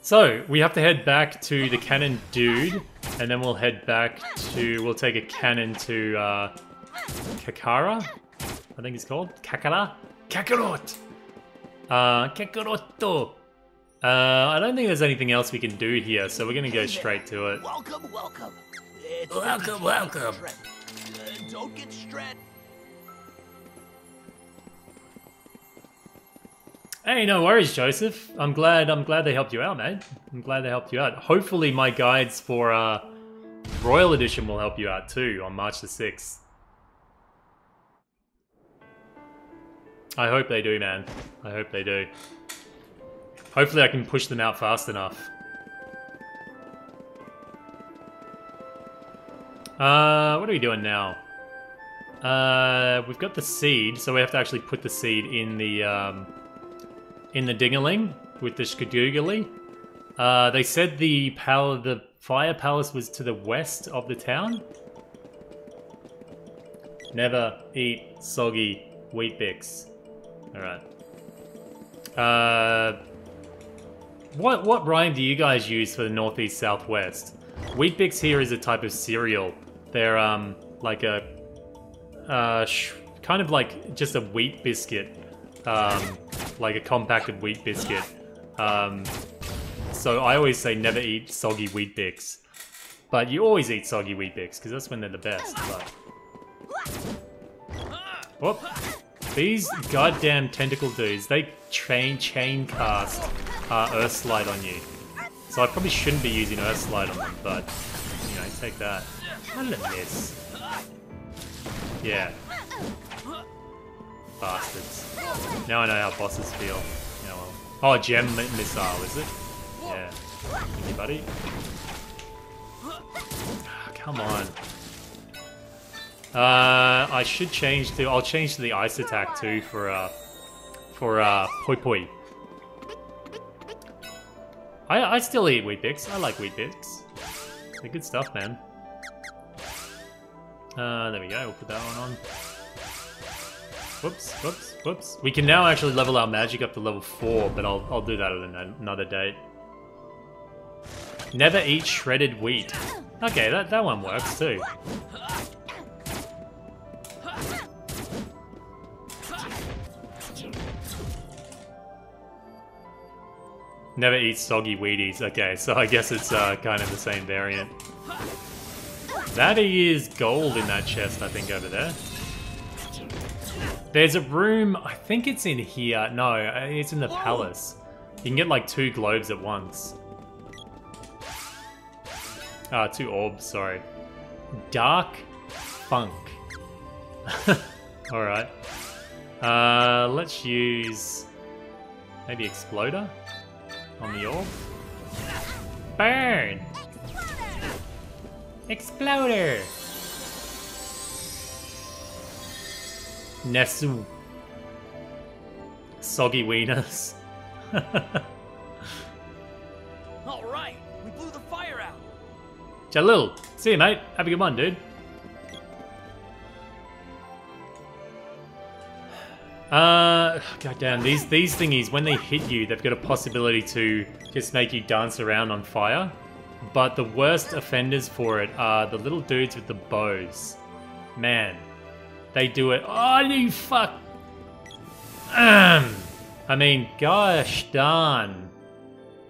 So, we have to head back to the cannon dude, and then we'll head back to... We'll take a cannon to, Kakara? I think it's called? Kakara? Kakarot! Kakaroto! I don't think there's anything else we can do here, so we're gonna go straight to it. Welcome, welcome. Welcome. Don't get stressed. Hey, no worries, Joseph. I'm glad they helped you out, mate. I'm glad they helped you out. Hopefully my guides for Royal Edition will help you out too on March the 6th. I hope they do, man. I hope they do. Hopefully I can push them out fast enough. What are we doing now? We've got the seed, so we have to actually put the seed in the Dingaling with the Skadoogly. They said the Fire Palace was to the west of the town. Never eat soggy wheat bix. Alright. What rhyme do you guys use for the northeast southwest? Wheat bix here is a type of cereal. They're like a kind of like just a wheat biscuit. Like a compacted wheat biscuit. So I always say never eat soggy wheat bix. But you always eat soggy wheat bix, because that's when they're the best. But... Whoop. These goddamn tentacle dudes, they chain cast Earth Slide on you. So I probably shouldn't be using Earth Slide on them, but, you know, take that. I love this. Yeah. Bastards. Now I know how bosses feel. Yeah, well. Oh, gem missile, is it? Yeah. Thank you, buddy. Come on. I should change to... I'll change to the ice attack too for Poi Poi. I still eat wheat bix. I like wheat bix. They're good stuff, man. There we go. We'll put that one on. Whoops, whoops, whoops. We can now actually level our magic up to level 4, but I'll do that at another date. Never eat shredded wheat. Okay, that one works too. Never eat soggy Wheaties. Okay, so I guess it's kind of the same variant. That is gold in that chest, I think, over there. There's a room, I think it's in here. No, it's in the palace. You can get like 2 globes at once. 2 orbs, sorry. Dark Funk. Alright. Let's use maybe Exploder on the orb. Burn! Exploder! Nesu. Soggy wieners. Alright, we blew the fire out. Jalil, see you, mate. Have a good one, dude. Goddamn, these thingies, when they hit you, they've got a possibility to just make you dance around on fire. But the worst offenders for it are the little dudes with the bows. Man, they do it. Oh, you fuck. I mean, gosh darn.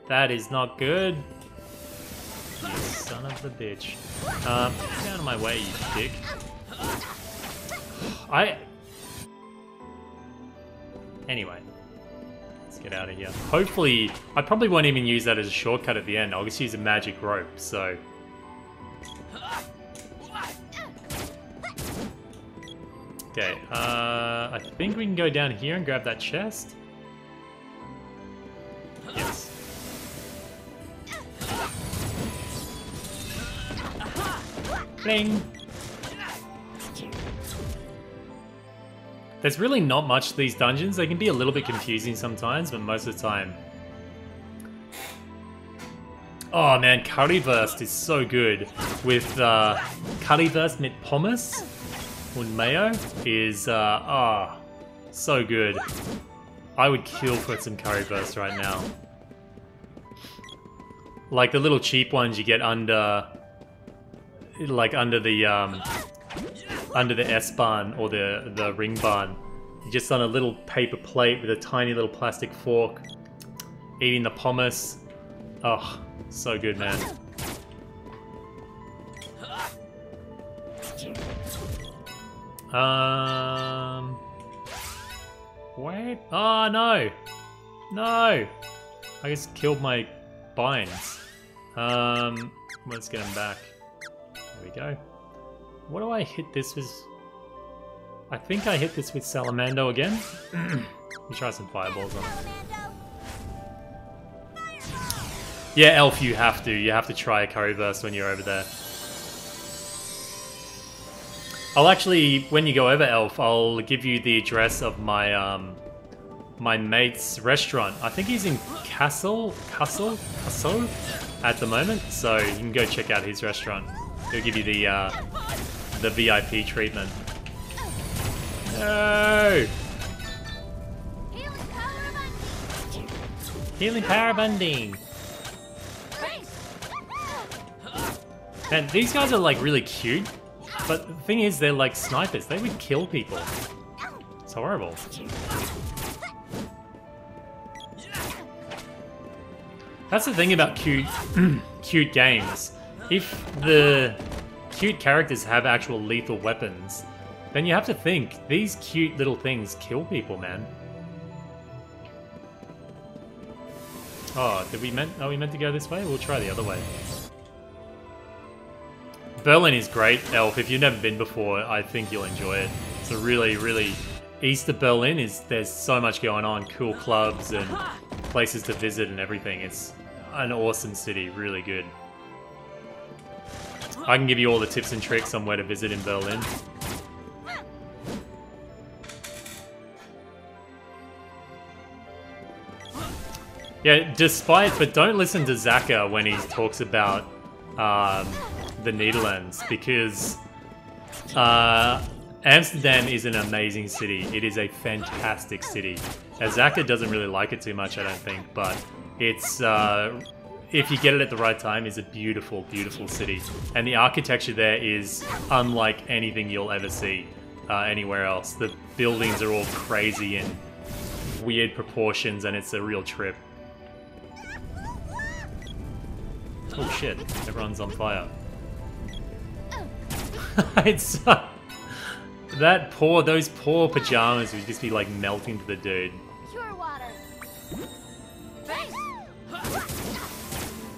That is not good. You son of a bitch. Get out of my way, you dick. Anyway. Let's get out of here. Hopefully, I probably won't even use that as a shortcut at the end. I'll just use a magic rope, so... Okay, I think we can go down here and grab that chest. Yes. Bling! There's really not much to these dungeons. They can be a little bit confusing sometimes, but most of the time Oh man, currywurst is so good. With currywurst mit pommes and mayo is so good. I would kill for some currywurst right now. Like the little cheap ones you get under the S-Bahn or the Ring Bahn. Just on a little paper plate with a tiny little plastic fork, eating the pommes. Oh, so good, man. Wait. Oh, no. No. I just killed my binds. Let's get them back. There we go. What do I hit this with? I think I hit this with Salamando again. Let me try some fireballs on it. Yeah, Elf, you have to. You have to try a currywurst when you're over there. I'll actually, when you go over, Elf, I'll give you the address of my my mate's restaurant. I think he's in Kassel at the moment, so you can go check out his restaurant. He'll give you the VIP treatment. No! Healing power bunding. Man, these guys are like really cute, but the thing is, they're like snipers. They would kill people. It's horrible. That's the thing about cute games. If the cute characters have actual lethal weapons, then you have to think, these cute little things kill people, man. Oh, are we meant to go this way? We'll try the other way. Berlin is great, Elf. If you've never been before, I think you'll enjoy it. It's a really east of Berlin there's so much going on, cool clubs and places to visit and everything. It's an awesome city, really good. I can give you all the tips and tricks on where to visit in Berlin. Yeah, but don't listen to Zaka when he talks about the Netherlands, because Amsterdam is an amazing city. It is a fantastic city. Zaka doesn't really like it too much, I don't think, but it's if you get it at the right time, is a beautiful, beautiful city. And the architecture there is unlike anything you'll ever see anywhere else. The buildings are all crazy in weird proportions, and it's a real trip. Oh shit, everyone's on fire. It's those poor pajamas would just be like melting to the dude. Pure water.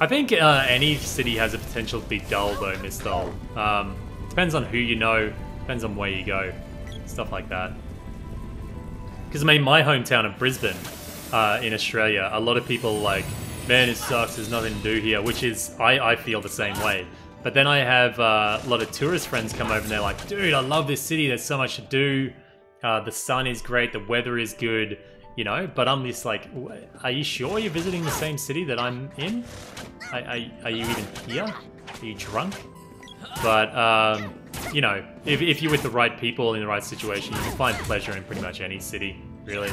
I think any city has a potential to be dull though, Miss Dull. Depends on who you know, depends on where you go, stuff like that. Because I mean, my hometown of Brisbane, in Australia, a lot of people are like, man, it sucks, there's nothing to do here, which is, I feel the same way. But then I have a lot of tourist friends come over and they're like, dude, I love this city, there's so much to do, the sun is great, the weather is good, you know? But I'm just like, are you sure you're visiting the same city that I'm in? Are you even here? Are you drunk? But, you know, if you're with the right people in the right situation, you can find pleasure in pretty much any city, really.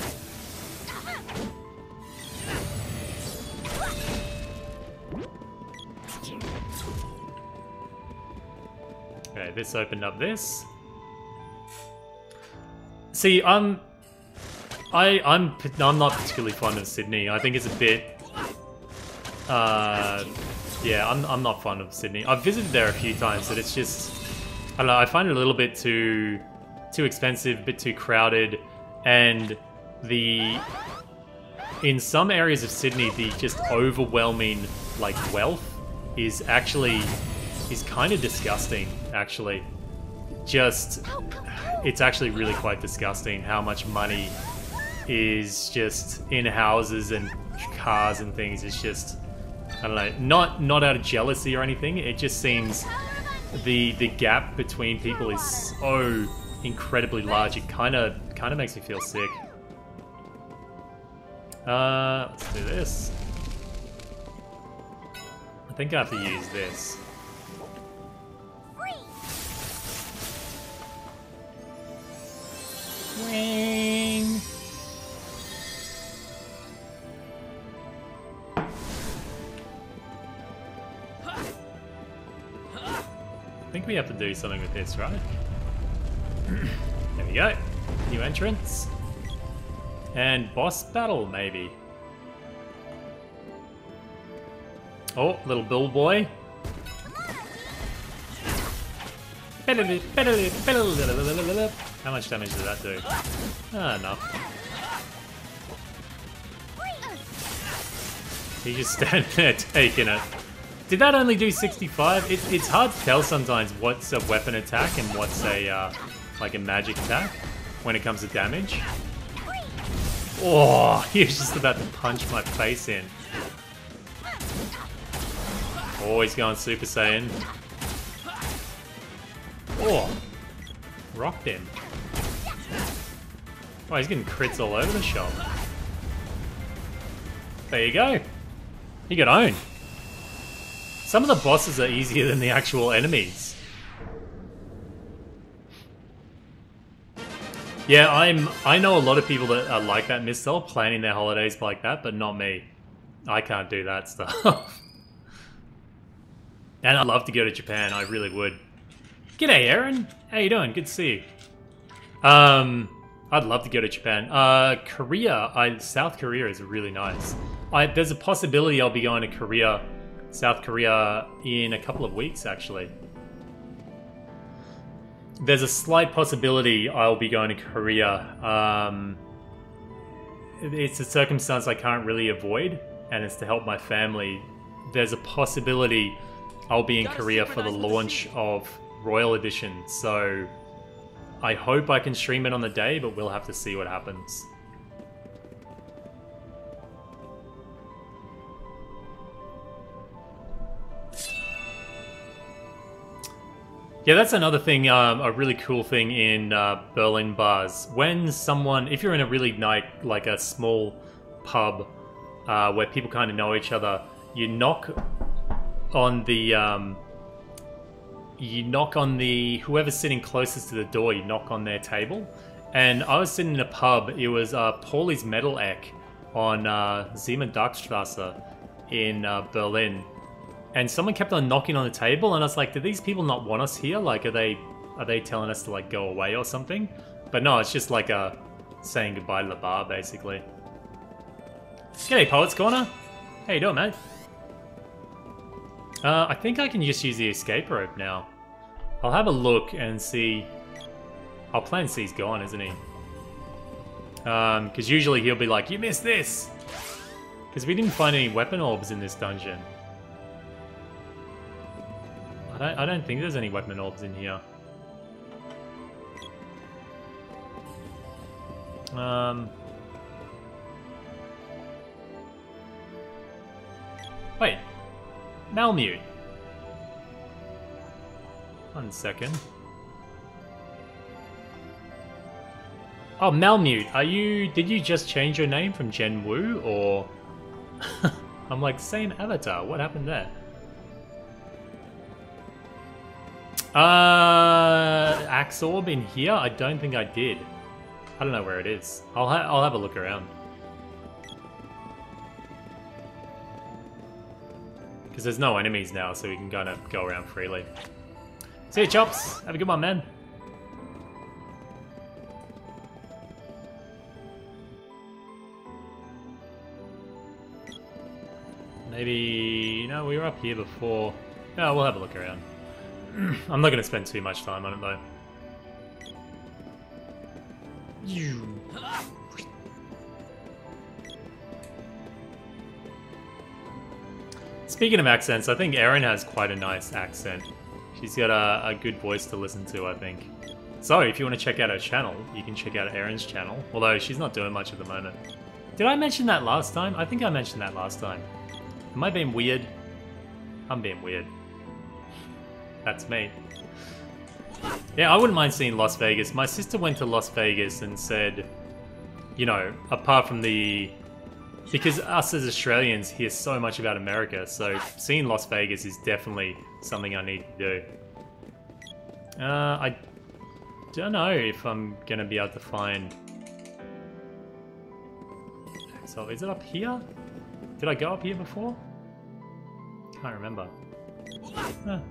Okay, this opened up this. See, I'm not particularly fond of Sydney. I think it's a bit, yeah, I'm not fond of Sydney. I've visited there a few times, but it's just, I don't know, I find it a little bit too expensive, a bit too crowded, and in some areas of Sydney, the just overwhelming, like, wealth is kind of disgusting, actually. It's actually really quite disgusting how much money is just in houses and cars and things. It's just, I don't know, not out of jealousy or anything. It just seems the gap between people is so incredibly large. It kind of makes me feel sick. Let's do this. I think I have to use this. Wing. I think we have to do something with this, right? There we go. New entrance. And boss battle, maybe. Oh, little bill boy. How much damage did that do? Ah, enough. He's just standing there taking it. Did that only do 65? It's hard to tell sometimes what's a weapon attack and what's a like a magic attack when it comes to damage. Oh, he was just about to punch my face in. Oh, he's going Super Saiyan. Oh, rocked him. Oh, he's getting crits all over the shop. There you go. He got owned. Some of the bosses are easier than the actual enemies. Yeah, I know a lot of people that are like that, Mistel, planning their holidays like that, but not me. I can't do that stuff. And I'd love to go to Japan, I really would. G'day, Aaron. How you doing? Good to see you. I'd love to go to Japan. Korea, South Korea is really nice. There's a possibility I'll be going to Korea, South Korea, in a couple of weeks, actually. There's a slight possibility I'll be going to Korea. It's a circumstance I can't really avoid, and it's to help my family. There's a possibility I'll be in Korea for the launch of Royal Edition, so I hope I can stream it on the day, but we'll have to see what happens. Yeah, that's another thing, a really cool thing in Berlin bars. When someone, if you're in a really like a small pub where people kind of know each other, you knock on the whoever's sitting closest to the door, you knock on their table. And I was sitting in a pub, it was Paulie's Metal Eck on Siemensdachstrasse in Berlin. And someone kept on knocking on the table, and I was like, do these people not want us here? Like, are they telling us to like go away or something? But no, it's just like saying goodbye to the bar, basically. G'day, Poets Corner. How you doing, mate? I think I can just use the escape rope now. I'll have a look and see. I'll plan C's gone, isn't he? Because usually he'll be like, you missed this! Because we didn't find any weapon orbs in this dungeon. I don't think there's any weapon orbs in here. Wait. Malmute. 1 second. Oh, Malmute, did you just change your name from Gen Wu, or... I'm like, same avatar, what happened there? Axe Orb in here? I don't think I did. I don't know where it is. I'll have a look around. Because there's no enemies now, so we can kind of go around freely. See you, Chops! Have a good one, man. Maybe... No, we were up here before. No, we'll have a look around. I'm not going to spend too much time on it, though. Speaking of accents, I think Erin has quite a nice accent. She's got a good voice to listen to, I think. So, if you want to check out her channel, you can check out Erin's channel. Although, she's not doing much at the moment. Did I mention that last time? I think I mentioned that last time. Am I being weird? I'm being weird. That's me. Yeah, I wouldn't mind seeing Las Vegas. My sister went to Las Vegas and said, you know, apart from the Because us as Australians hear so much about America, so seeing Las Vegas is definitely something I need to do. I don't know if I'm gonna be able to find... So, is it up here? Did I go up here before? Can't remember.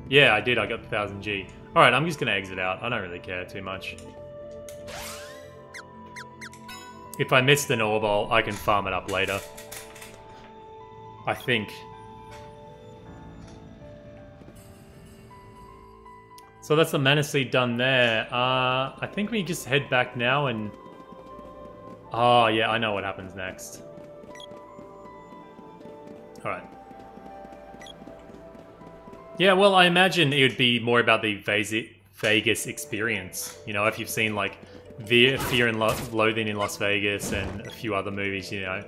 Yeah, I did. I got 1000 G. Alright, I'm just gonna exit out. I don't really care too much. If I missed an orb, I can farm it up later. I think. So that's the Mana Seed done there. I think we just head back now and... Oh, yeah, I know what happens next. Alright. Yeah, well, I imagine it would be more about the Vegas experience. You know, if you've seen, like, Fear and Loathing in Las Vegas and a few other movies, you know.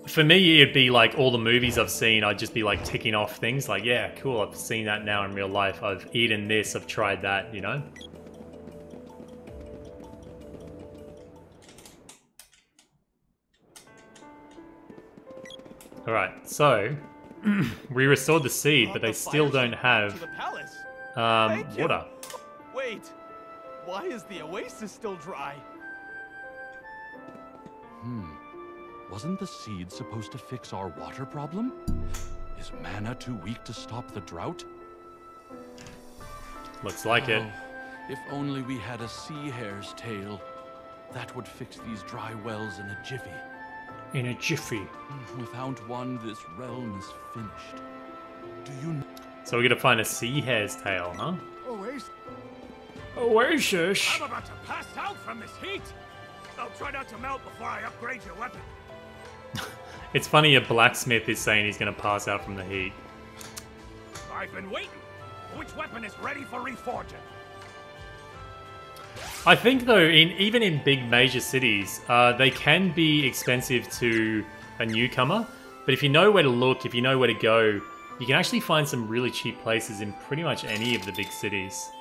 For me, it'd be like all the movies I've seen, I'd just be like ticking off things like, yeah, cool, I've seen that now in real life. I've eaten this, I've tried that, you know? Alright, so we restored the seed, but they still don't have water. Wait, why is the oasis still dry? Wasn't the seed supposed to fix our water problem? Is mana too weak to stop the drought? Looks like it. If only we had a sea hare's tail. That would fix these dry wells in a jiffy. In a jiffy. Without one, this realm is finished. Do you... So we're gonna find a sea hare's tail, huh? Oasis. Oasis. I'm about to pass out from this heat. I'll try not to melt before I upgrade your weapon. It's funny a blacksmith is saying he's gonna pass out from the heat. I've been waiting. Which weapon is ready for reforging? I think though, even in big major cities, they can be expensive to a newcomer. But if you know where to look, if you know where to go, you can actually find some really cheap places in pretty much any of the big cities.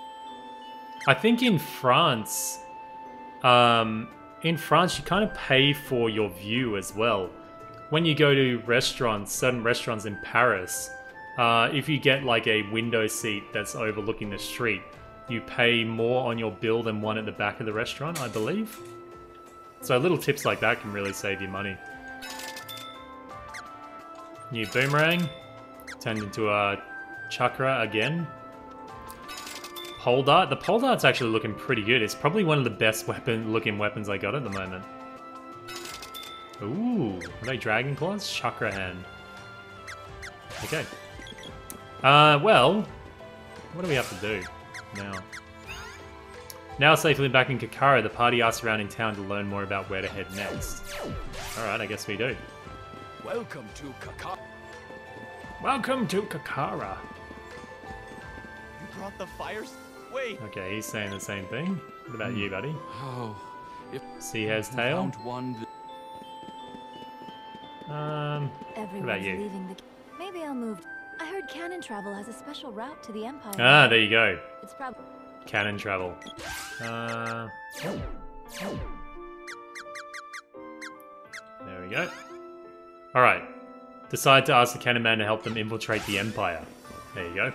I think in France, you kind of pay for your view as well. When you go to restaurants, certain restaurants in Paris, if you get like a window seat that's overlooking the street, you pay more on your bill than one at the back of the restaurant, I believe. So little tips like that can really save you money. New boomerang. Turned into a chakra again. Pole dart. The pole dart's actually looking pretty good. It's probably one of the best looking weapons I got at the moment. Ooh, are they dragon claws? Chakra hand. Okay. Well, what do we have to do now? Now safely back in Kakara, the party asks around in town to learn more about where to head next. Alright, I guess we do. Welcome to Kakara. Welcome to Kakara. You brought the fires? Wait. Okay, he's saying the same thing. What about you, buddy? Oh, if Sea hare's tail? found one that... What about you? Leaving the... Maybe I'll move. I heard cannon travel has a special route to the Empire. Ah, there you go. It's probably... Cannon travel. There we go. Alright. Decide to ask the cannon man to help them infiltrate the Empire. There you go.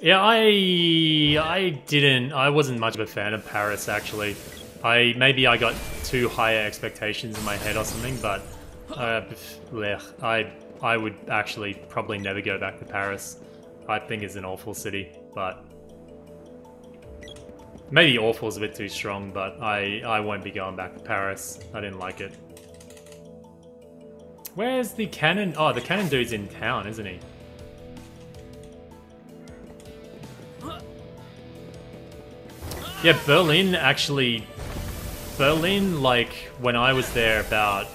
Yeah, I wasn't much of a fan of Paris, actually. Maybe I got too higher expectations in my head or something, but I would actually probably never go back to Paris. I think it's an awful city, but maybe awful is a bit too strong, but I won't be going back to Paris. I didn't like it. Where's the cannon? Oh, the cannon dude's in town, isn't he? Yeah, Berlin, like, when I was there about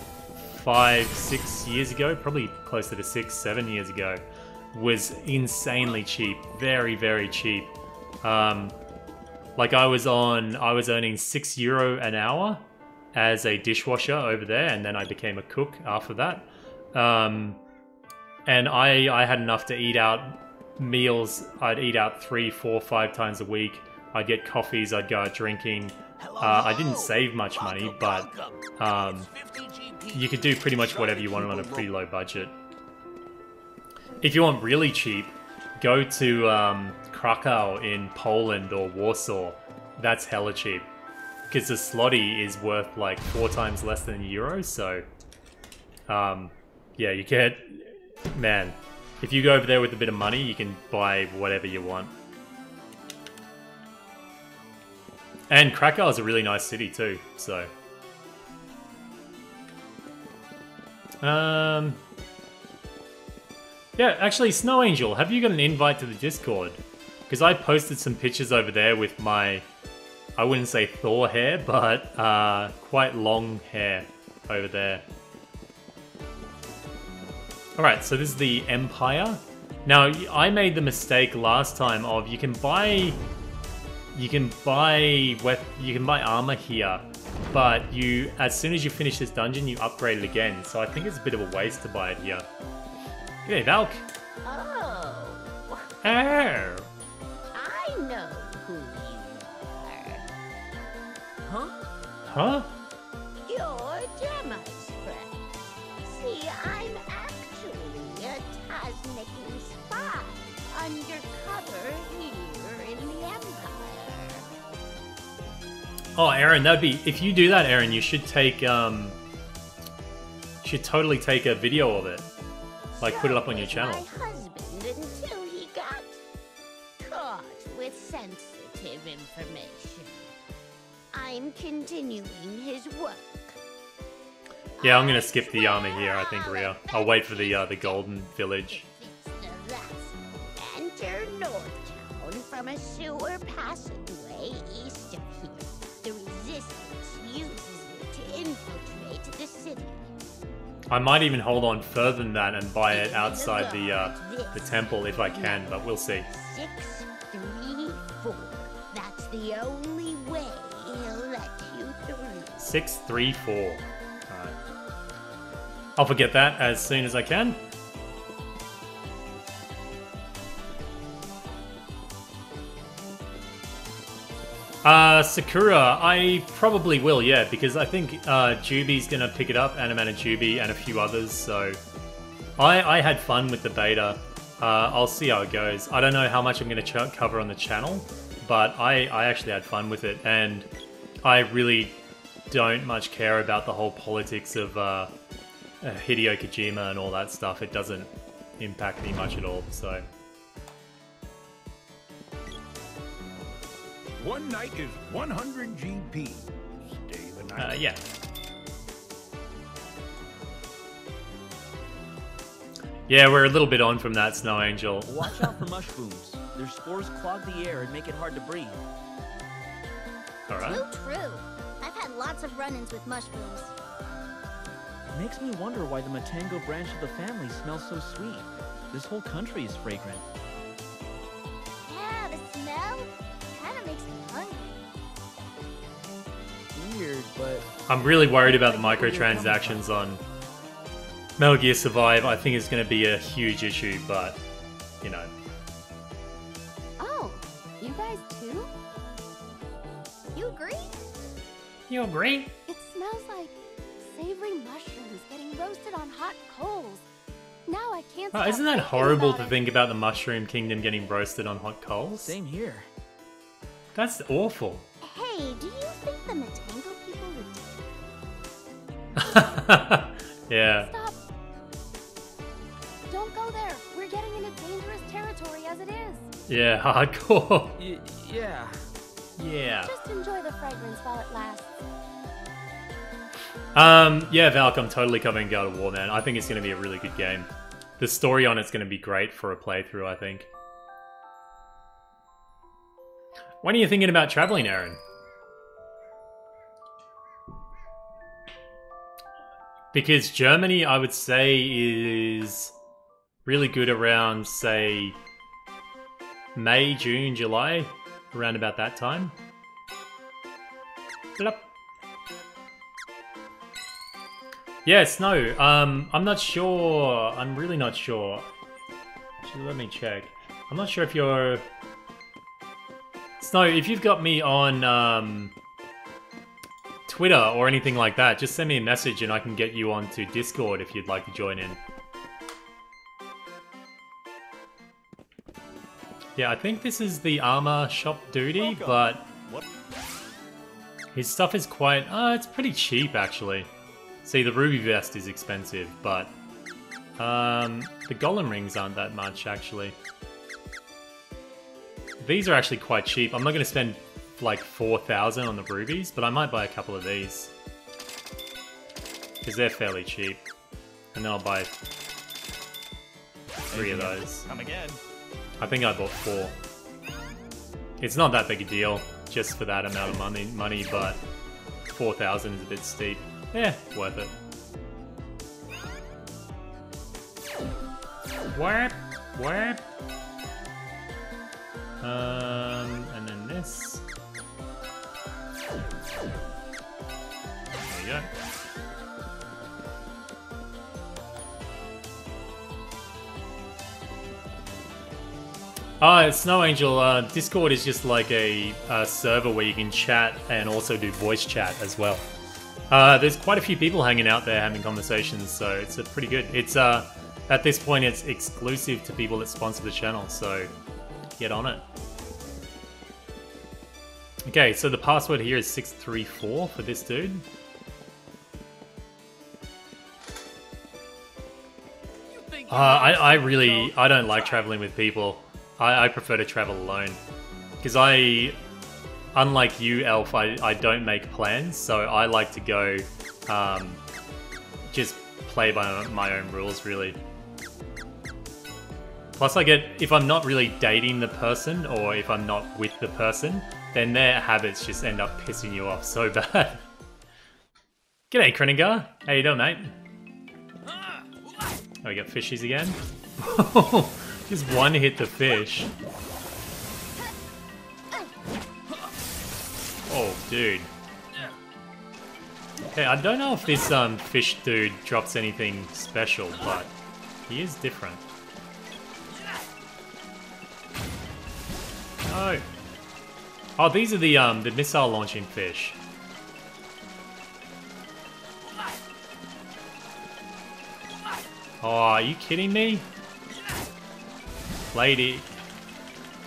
5-6 years ago, probably closer to 6-7 years ago, was insanely cheap. Very, very cheap. Like, I was earning €6 an hour as a dishwasher over there, and then I became a cook after that. And I had enough to eat out meals. I'd eat out 3, 4, 5 times a week. I'd get coffees, I'd go out drinking. I didn't save much money, but you could do pretty much whatever you wanted on a pretty low budget. If you want really cheap, go to Krakow in Poland or Warsaw. That's hella cheap. Because the zloty is worth like 4 times less than €1, so... yeah, you get... Man, if you go over there with a bit of money, you can buy whatever you want. And Krakow is a really nice city too, so... Yeah, actually, Snow Angel, have you got an invite to the Discord? Because I posted some pictures over there with my... I wouldn't say Thor hair, but quite long hair over there. Alright, so this is the Empire. Now, I made the mistake last time of you can buy armor here, but as soon as you finish this dungeon, you upgrade it again. So I think it's a bit of a waste to buy it here. G'day, Valk. Oh. Oh. I know who you are. Huh? Huh? You're Gemma's friend. See, I'm actually a Tasnicking spy undercover here in the Empire. Oh, Aaron, that'd be... If you do that, Aaron, you should take, should totally take a video of it. Like, put it up on your channel. My husband until he got caught with sensitive information. I'm continuing his work. Yeah, I'm gonna skip the armor here, I think, Rhea. I'll wait for the golden village. Enter Northtown from a sewer passageway east of here. The Resistance uses it to infiltrate the city. I might even hold on further than that and buy it outside the temple if I can, but we'll see. 634. That's the only way he'll let you through. 634. Alright. I'll forget that as soon as I can. Sakura, I probably will, yeah, because I think Juby's gonna pick it up, Animana Juby, and a few others, so... I had fun with the beta. I'll see how it goes. I don't know how much I'm gonna cover on the channel, but I actually had fun with it, and I really don't much care about the whole politics of Hideo Kojima and all that stuff. It doesn't impact me much at all, so... One night is 100 GP. Stay the night. Yeah. Yeah, we're a little bit on from that, Snow Angel. Watch out for mushrooms. Their spores clog the air and make it hard to breathe. Alright. True. I've had lots of run-ins with mushrooms. Makes me wonder why the Matango branch of the family smells so sweet. This whole country is fragrant. Yeah, the smell kind of makes me hungry. Weird, but... I'm really worried about the microtransactions on Metal Gear Survive. I think it's going to be a huge issue, but, you know. Oh, you guys too? You agree? You agree? It smells like savory mushrooms getting roasted on hot coals. Now I can't Oh, stop isn't that thinking horrible about to it. think about the Mushroom Kingdom getting roasted on hot coals? Same here. That's awful. Hey, do you think the Matango people would... Yeah. Stop. Don't go there. We're getting into dangerous territory as it is. Yeah, hardcore. Yeah. Yeah. Just enjoy the fragrance while it lasts. Yeah, Valk, I'm totally covering God of War, man. I think it's going to be a really good game. The story on it's going to be great for a playthrough, I think. When are you thinking about traveling, Aaron? Because Germany, I would say, is really good around, say, May, June, July, around about that time. Blop. Yeah, Snow. I'm not sure. I'm really not sure. Actually, let me check. I'm not sure if you're... Snow, if you've got me on Twitter or anything like that, just send me a message and I can get you onto Discord if you'd like to join in. Yeah, I think this is the armor shop duty, but his stuff is quite... it's pretty cheap, actually. See, the ruby vest is expensive, but the golem rings aren't that much, actually. These are actually quite cheap. I'm not going to spend like 4,000 on the rubies, but I might buy a couple of these. Because they're fairly cheap. And then I'll buy 3 of those. Come again. I think I bought 4. It's not that big a deal, just for that amount of money, but 4,000 is a bit steep. Yeah, worth it. Warp, warp. And then this. There you go. Snow Angel, Discord is just like a server where you can chat and also do voice chat as well. There's quite a few people hanging out there having conversations, so it's pretty good. It's at this point it's exclusive to people that sponsor the channel, so get on it. Okay, so the password here is 634 for this dude. I don't like traveling with people. I prefer to travel alone. Because unlike you, Elf, I don't make plans, so I like to go just play by my own rules, really. Plus if I'm not really dating the person, or if I'm not with the person, then their habits just end up pissing you off so bad. G'day, Kreninger. How you doing, mate? Oh, we got fishies again? Just one hit the fish. Oh, dude. Okay, I don't know if this fish dude drops anything special, but he is different. No. Oh, these are the missile launching fish. Oh, are you kidding me? Lady.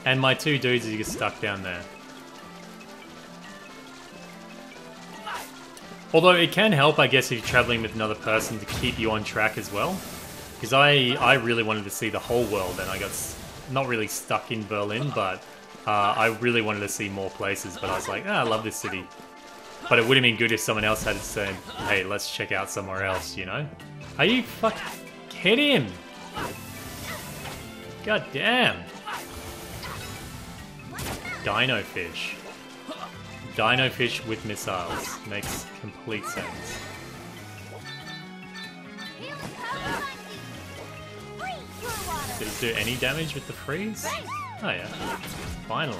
And my 2 dudes are just stuck down there. Although it can help, I guess, if you're traveling with another person to keep you on track as well. Because I really wanted to see the whole world, and I got not really stuck in Berlin, but I really wanted to see more places. But I was like, I love this city. But it would have been good if someone else had said, hey, let's check out somewhere else, you know? Are you fucking... Hit him! God damn! Dino fish. Dino fish with missiles. Makes complete sense. Did it do any damage with the freeze? Oh yeah. Finally.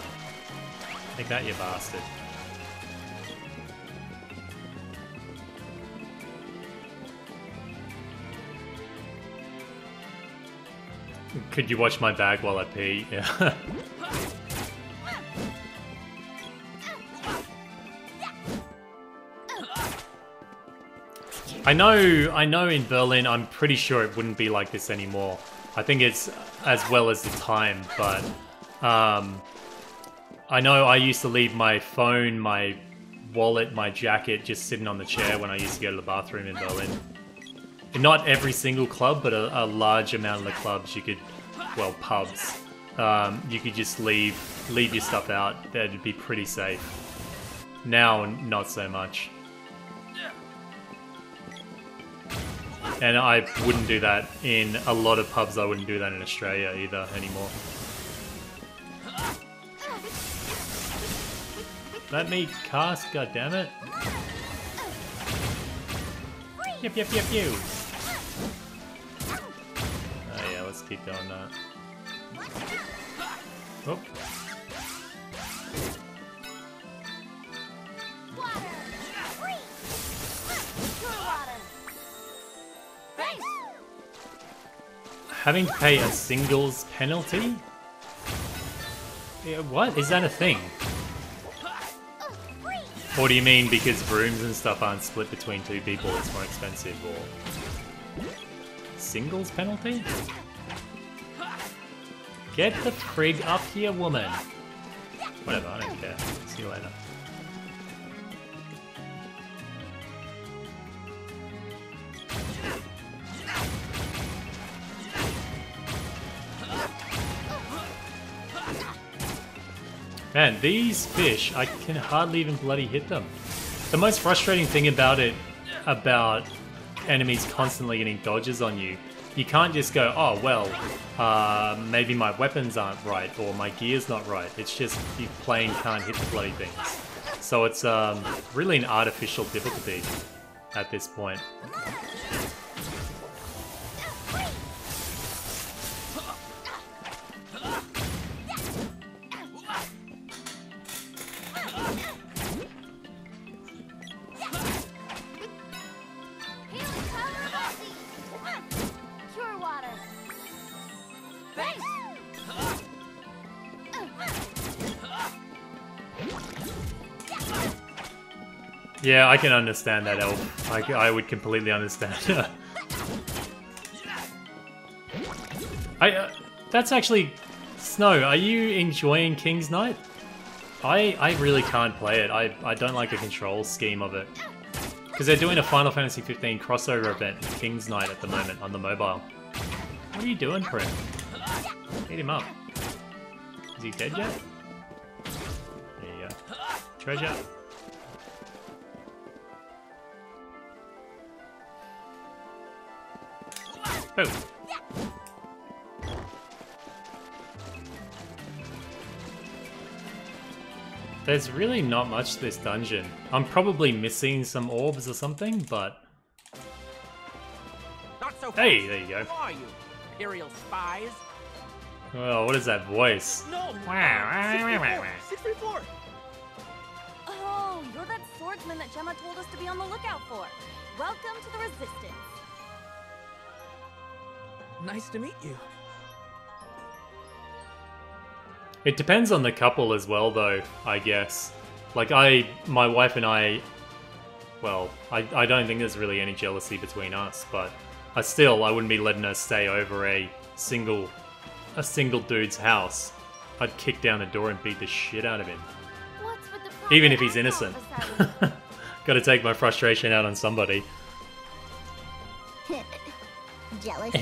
Take that, you bastard. Could you watch my bag while I pee? Yeah. I know in Berlin, I'm pretty sure it wouldn't be like this anymore. I think it's as well as the time, but I know I used to leave my phone, my wallet, my jacket just sitting on the chair when I used to go to the bathroom in Berlin. Not every single club, but a large amount of the clubs you could, well, pubs, you could just leave your stuff out. That'd be pretty safe. Now, not so much. And I wouldn't do that in a lot of pubs. I wouldn't do that in Australia either anymore. Let me cast, goddammit. Yep, yep, yep, you. Oh yeah, let's keep doing that. Oh. Having to pay a singles penalty? Yeah, what? Is that a thing? Or do you mean because rooms and stuff aren't split between two people, it's more expensive, or... Singles penalty? Get the frig up here, woman! Whatever, I don't care. See you later. Man, these fish, I can hardly even bloody hit them. The most frustrating thing about it, about enemies constantly getting dodges on you, you can't just go, oh, well, maybe my weapons aren't right, or my gear's not right. It's just you plain can't hit the bloody things. So it's really an artificial difficulty at this point. Yeah, I can understand that, Elf. I would completely understand. That's actually... Snow, are you enjoying King's Knight? I really can't play it. I don't like the control scheme of it. Because they're doing a Final Fantasy 15 crossover event in King's Knight at the moment on the mobile. What are you doing for him? Hit him up. Is he dead yet? There you go. Treasure. Boom. There's really not much to this dungeon. I'm probably missing some orbs or something, but... Not so fast. Hey, there you go. Who are you? Imperial spies? Oh, what is that voice? No! Wow. 634! Oh, you're that swordsman that Gemma told us to be on the lookout for. Welcome to the Resistance. Nice to meet you. It depends on the couple as well, though, I guess. Like, my wife and I... Well, I don't think there's really any jealousy between us, but I wouldn't be letting her stay over a single dude's house. I'd kick down the door and beat the shit out of him. What's with the Even if he's innocent. Gotta take my frustration out on somebody. Jealous?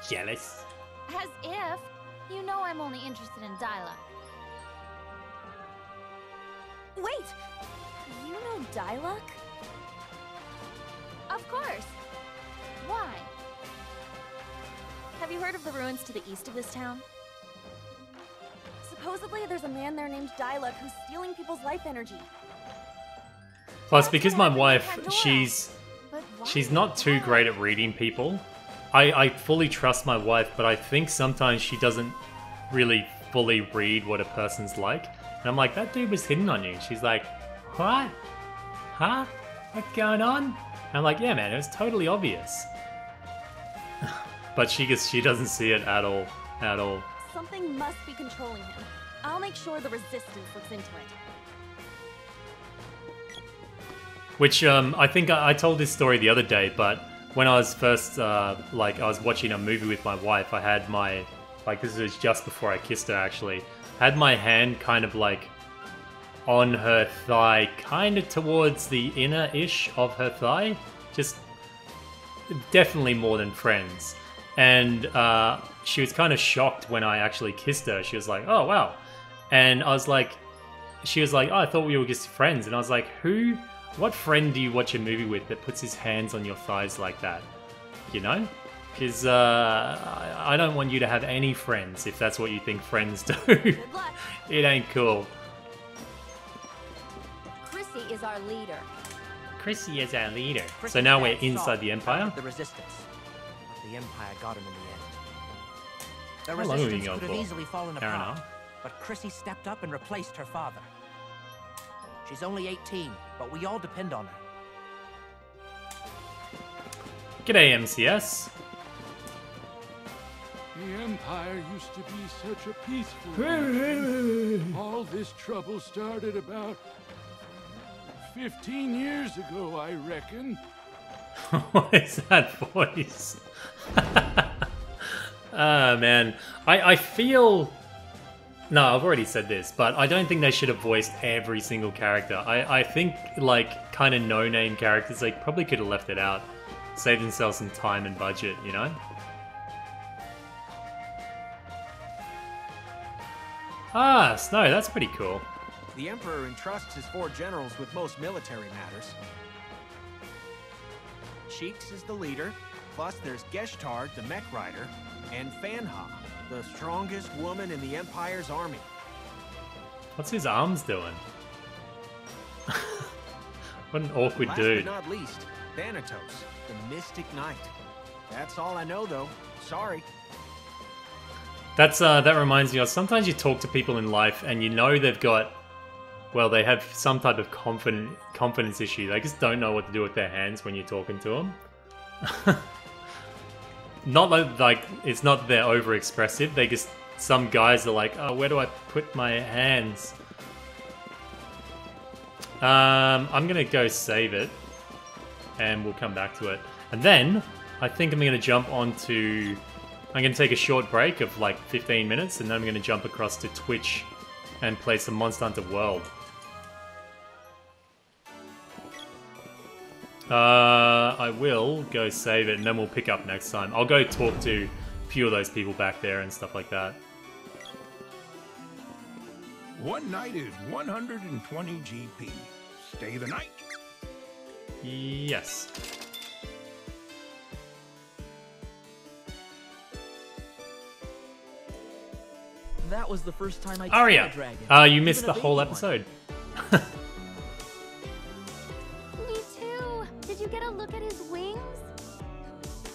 Jealous. As if. You know I'm only interested in dialogue. Wait! You know Diluc? Of course. Why? Have you heard of the ruins to the east of this town? Supposedly there's a man there named Diluc who's stealing people's life energy. Plus, because my wife, she's not too great at reading people. I fully trust my wife, but I think sometimes she doesn't really fully read what a person's like. And I'm like, that dude was hitting on you. She's like, what? Huh? What's going on? And I'm like, yeah, man, it was totally obvious. But she doesn't see it at all. At all. Something must be controlling him. I'll make sure the Resistance looks into it. Which, I think I told this story the other day, but when I was first, I was watching a movie with my wife, I had my, this was just before I kissed her, actually. I had my hand kind of, on her thigh, kind of towards the inner-ish of her thigh. Just definitely more than friends. And she was kind of shocked when I actually kissed her. She was like, oh, wow. And I was like, she was like, oh, I thought we were just friends. And I was like, what friend do you watch a movie with that puts his hands on your thighs like that? You know? Because I don't want you to have any friends if that's what you think friends do. It ain't cool. Chrissy is our leader. Chrissy is our leader. Chrissy's So now we're dad inside Saul the Empire? founded the Resistance. But the Empire got him in the end. The How long have you Resistance gone could have for? easily fallen Hour and a apart, half? but Chrissy stepped up and replaced her father. She's only 18, but we all depend on her. G'day, MCS. The Empire used to be such a peaceful place. All this trouble started about 15 years ago, I reckon. What is that voice? Ah, man. I feel... No, I've already said this, but I don't think they should have voiced every single character. I think, like, kind of no-name characters, they probably could have left it out. Save themselves some time and budget, you know? Ah, Snow, that's pretty cool. The Emperor entrusts his 4 generals with most military matters. Sheik's is the leader, plus there's Geshtard, the mech rider, and Fanha, the strongest woman in the Empire's army. What's his arms doing? What an awkward Last dude. but not least, Thanatos, the Mystic Knight. That's all I know, though. Sorry. That's that reminds me of sometimes you talk to people in life and you know they've got, well, they have some type of confidence issue. They just don't know what to do with their hands when you're talking to them. Not like it's not that they're over expressive. They just, some guys are like, oh, where do I put my hands? I'm gonna go save it, and we'll come back to it. And then I think I'm gonna jump onto. I'm gonna take a short break of like 15 minutes, and then I'm gonna jump across to Twitch and play some Monster Hunter World. I will go save it, and then we'll pick up next time. I'll go talk to a few of those people back there and stuff like that. One night is 120 GP. Stay the night. Yes. That was the first time I Aria, killed a dragon. you missed Even the a whole baby episode. Me too. Did you get a look at his wings?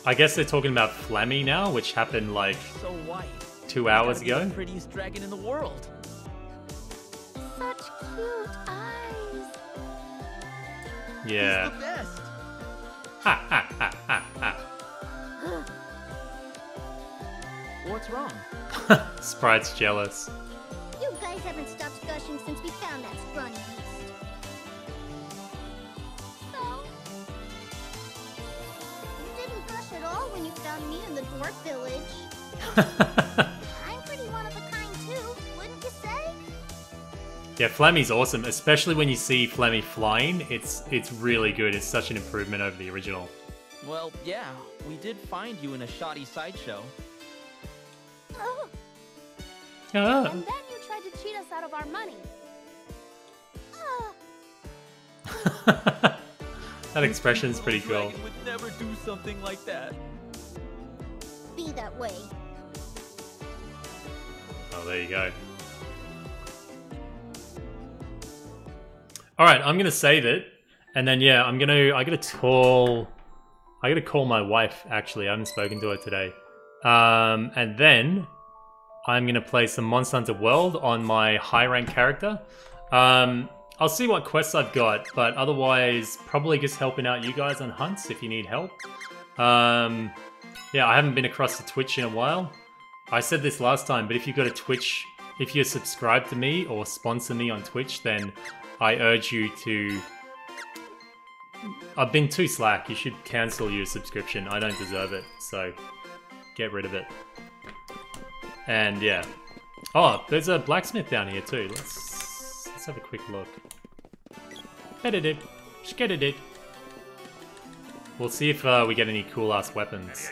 I guess they're talking about Flemmy now, which happened like one. So white. 2 hours Gotta be ago. the prettiest dragon in the world. Such cute eyes. Yeah. He's the best. Ha ha ha ha ha. What's wrong? Sprite's jealous. You guys haven't stopped gushing since we found that scrawny beast. So? You didn't gush at all when you found me in the dwarf village. I'm pretty one of a kind too, wouldn't you say? Yeah, Flemmy's awesome, especially when you see Flemmy flying. It's really good. It's such an improvement over the original. Well, yeah, we did find you in a shoddy sideshow. Oh. Ah. And then you tried to cheat us out of our money. That expression's pretty cool. Dragon would never do something like that. Be that way. Oh, there you go. All right, I'm gonna save it, and then yeah, I gotta call my wife. Actually, I haven't spoken to her today. And then I'm gonna play some Monster Hunter World on my high rank character. I'll see what quests I've got, but otherwise, probably just helping out you guys on hunts if you need help. Yeah, I haven't been across to Twitch in a while. I said this last time, but if you go to Twitch, if you're subscribed to me or sponsor me on Twitch, then I urge you to... I've been too slack. You should cancel your subscription. I don't deserve it, so get rid of it. And yeah. Oh, there's a blacksmith down here too. Let's have a quick look. Edited. Edited. We'll see if we get any cool ass weapons.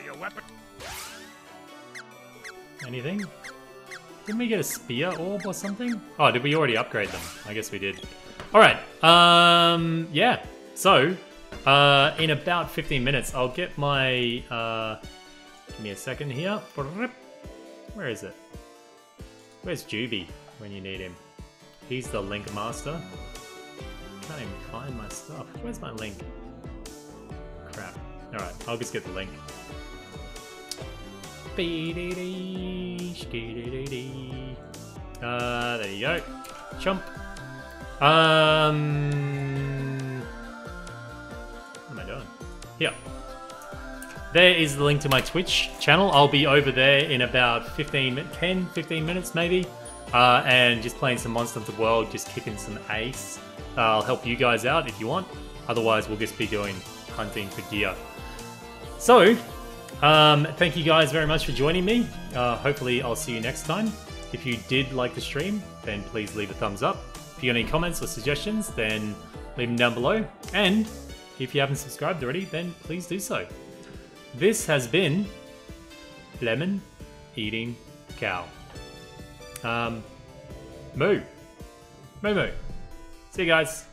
Anything? Didn't we get a spear orb or something? Oh, did we already upgrade them? I guess we did. Alright, yeah. So, in about 15 minutes, I'll get my, give me a second here. Where is it? Where's Juby when you need him? He's the link master. Can't even find my stuff. Where's my link? Crap. Alright, I'll just get the link. There you go. Chomp. What am I doing? Here. there is the link to my Twitch channel. I'll be over there in about 15 minutes maybe. And just playing some Monster Hunter World, just kicking some ace. I'll help you guys out if you want. Otherwise, we'll just be doing hunting for gear. So, thank you guys very much for joining me. Hopefully, I'll see you next time. If you did like the stream, then please leave a thumbs up. If you got any comments or suggestions, then leave them down below. And if you haven't subscribed already, then please do so. This has been Lemon Eating Cow. Moo. Moo moo. See you guys.